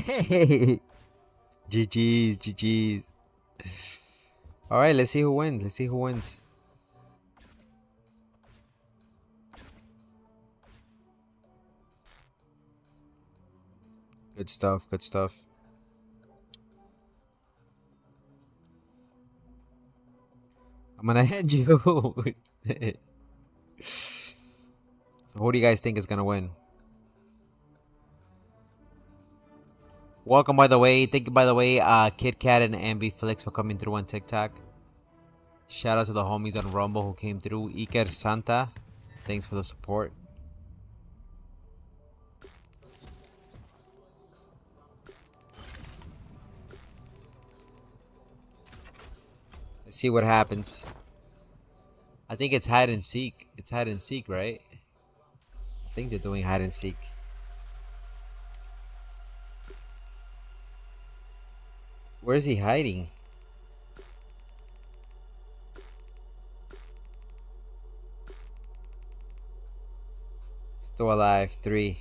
GG's. GG's. Alright, let's see who wins. Let's see who wins. Good stuff. Good stuff. I'm gonna end you. So who do you guys think is gonna win? Welcome, by the way. Thank you, by the way, Kit Kat and Ambiflix for coming through on TikTok. Shout out to the homies on Rumble who came through. Iker Santa, thanks for the support. Let's see what happens. I think it's hide and seek. It's hide and seek, right? I think they're doing hide and seek. Where is he hiding? Still alive. 3.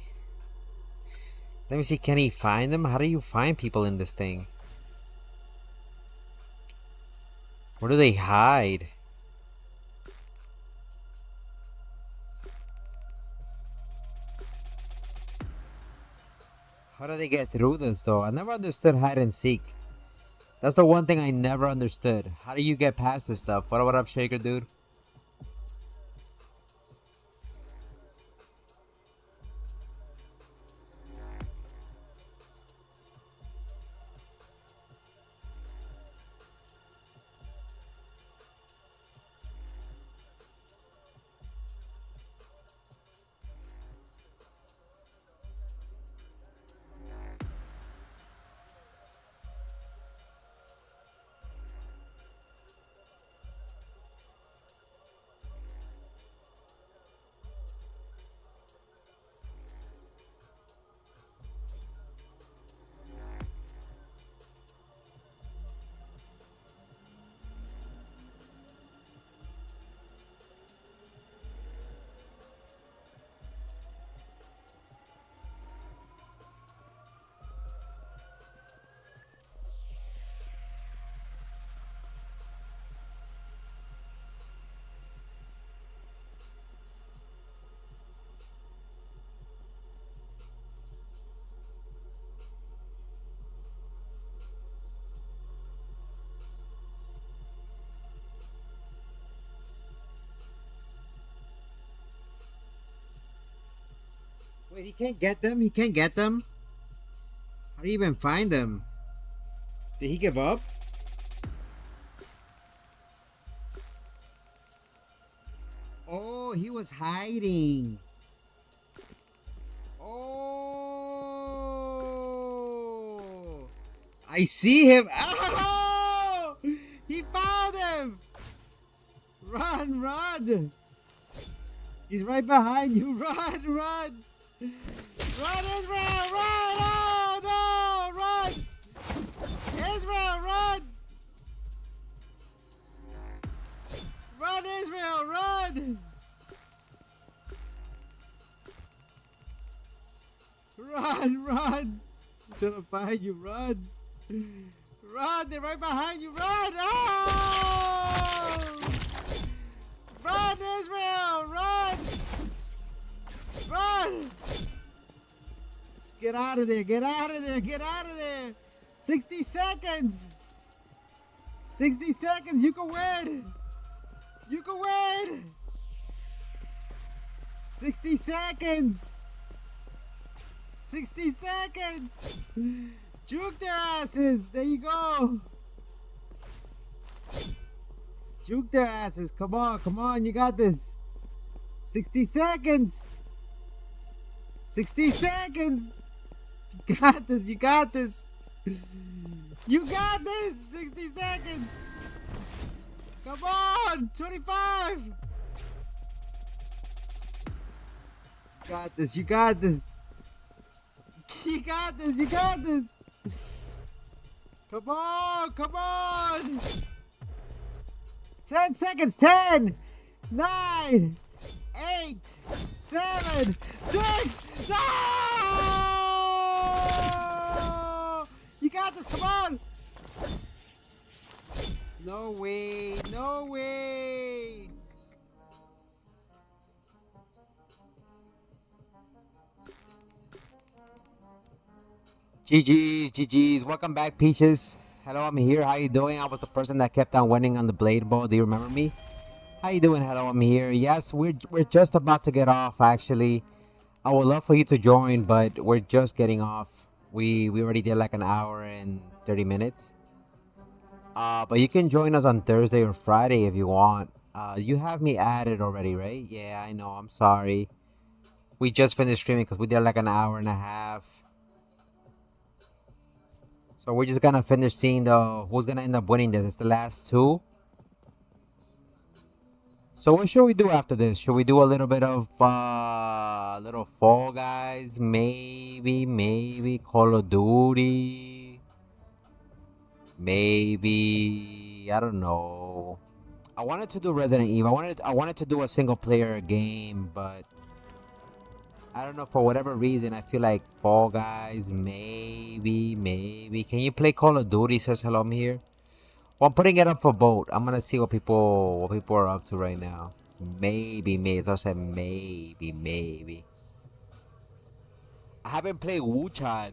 Let me see. Can he find them? How do you find people in this thing? Where do they hide? How do they get through this though? I never understood hide and seek. That's the one thing I never understood. How do you get past this stuff? What up, Shaker dude? Wait, he can't get them? He can't get them? How do you even find them? Did he give up? Oh, he was hiding. Oh, I see him. Oh! He found him. Run, run. He's right behind you. Run, run. Run, Israel, run. Oh, no, run. Israel, run. Run, Israel, run. Run, run. I'm trying to find you. Run. Run, they're right behind you. Run. Oh! Run, Israel, run. Run. Just get out of there. Get out of there. Get out of there. 60 seconds. 60 seconds. You can win. You can win. 60 seconds. 60 seconds. Juke their asses. There you go. Juke their asses. Come on. Come on. You got this. 60 seconds. 60 seconds. You got this. You got this. You got this. 60 seconds. Come on. 25. You got this. You got this. You got this. You got this. Come on. Come on. 10 seconds. 10, 9, 8, 7, 6. No! You got this. Come on. No way. No way. GG's, GG's. Welcome back, Peaches. Hello, I'm here. How you doing? I was the person that kept on winning on the blade ball. Do you remember me? How you doing? Hello, I'm here. Yes, we're just about to get off, actually. I would love for you to join, but we're just getting off. We already did like an hour and 30 minutes. But you can join us on Thursday or Friday if you want. You have me added already, right? Yeah, I know. I'm sorry. We just finished streaming because we did like an hour and a half. So we're just gonna finish seeing who's gonna end up winning this. It's the last two. So what should we do after this? Should we do a little bit of little Fall Guys? Maybe Call of Duty. Maybe I don't know. I wanted to do Resident Evil. I wanted to do a single player game, but I don't know, for whatever reason I feel like Fall Guys. Maybe. Can you play Call of Duty? Says hello, I'm here. Well, I'm putting it up for vote. I'm gonna see what people are up to right now. Maybe. So I said maybe. I haven't played Wu-Chan.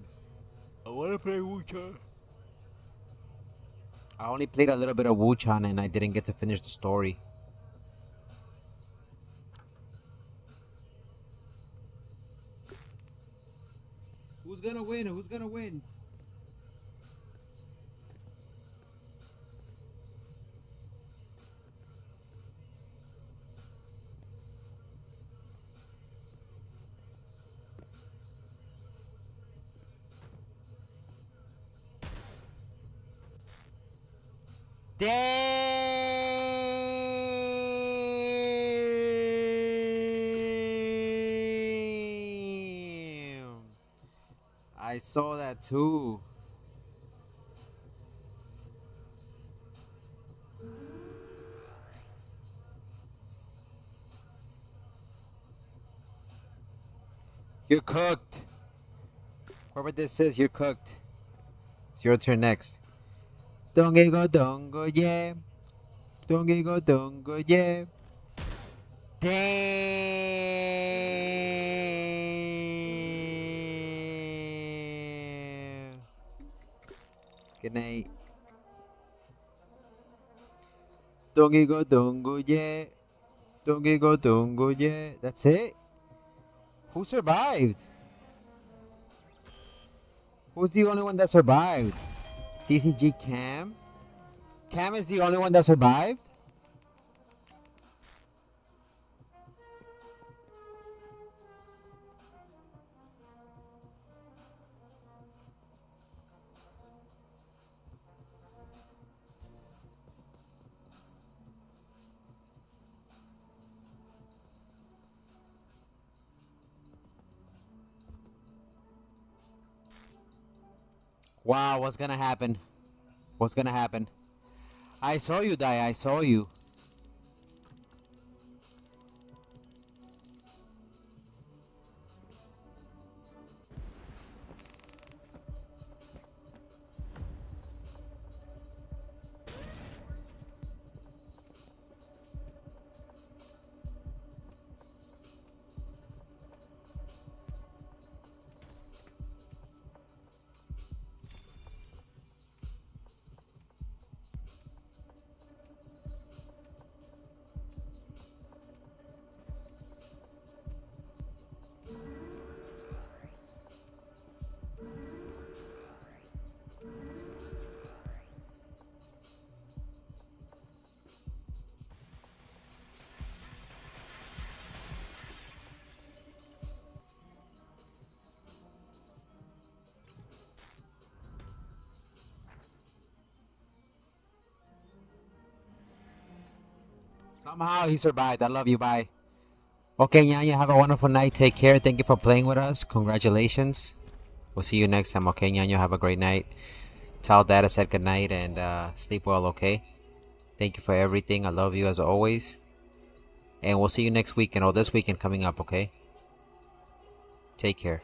I wanna play Wu-Chan. I only played a little bit of Wu-Chan and I didn't get to finish the story. Who's gonna win? Who's gonna win? Damn! I saw that too. You're cooked. Whoever this is, you're cooked. It's your turn next. Dongo, yeah. Dongo, yeah. Damn. Good night. Dongo, yeah. Dongo, yeah. That's it? Who survived? Who's the only one that survived? TCG Cam? Cam is the only one that survived? Wow, what's gonna happen? What's gonna happen? I saw you die. I saw you. Somehow he survived. I love you. Bye. Okay, Nyanya, have a wonderful night. Take care. Thank you for playing with us. Congratulations. We'll see you next time. Okay, Nyanya, have a great night. Tell Dad I said good night and sleep well. Okay. Thank you for everything. I love you as always. And we'll see you next weekend or this weekend coming up. Okay. Take care.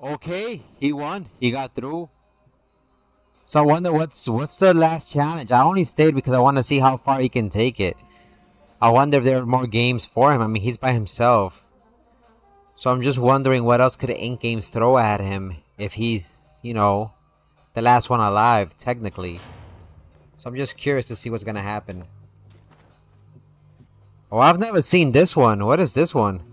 Okay, he won. He got through. So I wonder what's the last challenge. I only stayed because I want to see how far he can take it. I wonder if there are more games for him. I mean, he's by himself. So I'm just wondering what else could Ink Games throw at him if he's, that the last one alive, technically. So I'm just curious to see what's gonna happen. Oh, I've never seen this one. What is this one?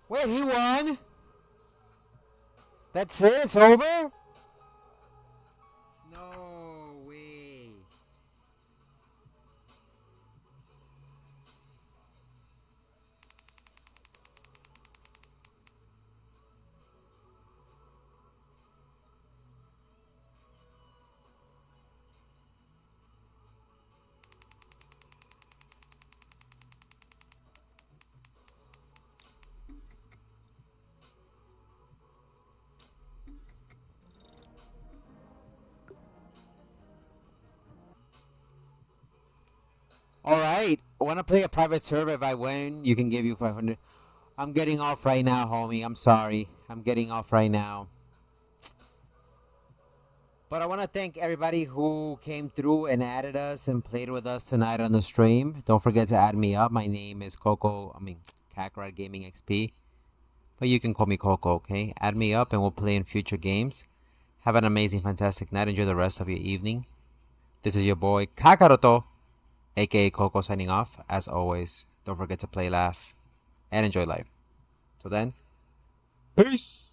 Wait, he won? That's it? It's over? No way. Alright. Wanna play a private server? If I win, you can give you 500. I'm getting off right now, homie. I'm sorry. I'm getting off right now. But I want to thank everybody who came through and added us and played with us tonight on the stream. Don't forget to add me up. My name is KakarotGamingXP. But you can call me Coco, okay? Add me up and we'll play in future games. Have an amazing, fantastic night. Enjoy the rest of your evening. This is your boy Kakaroto, aka Coco, signing off. As always, don't forget to play, laugh, and enjoy life. Till then, peace!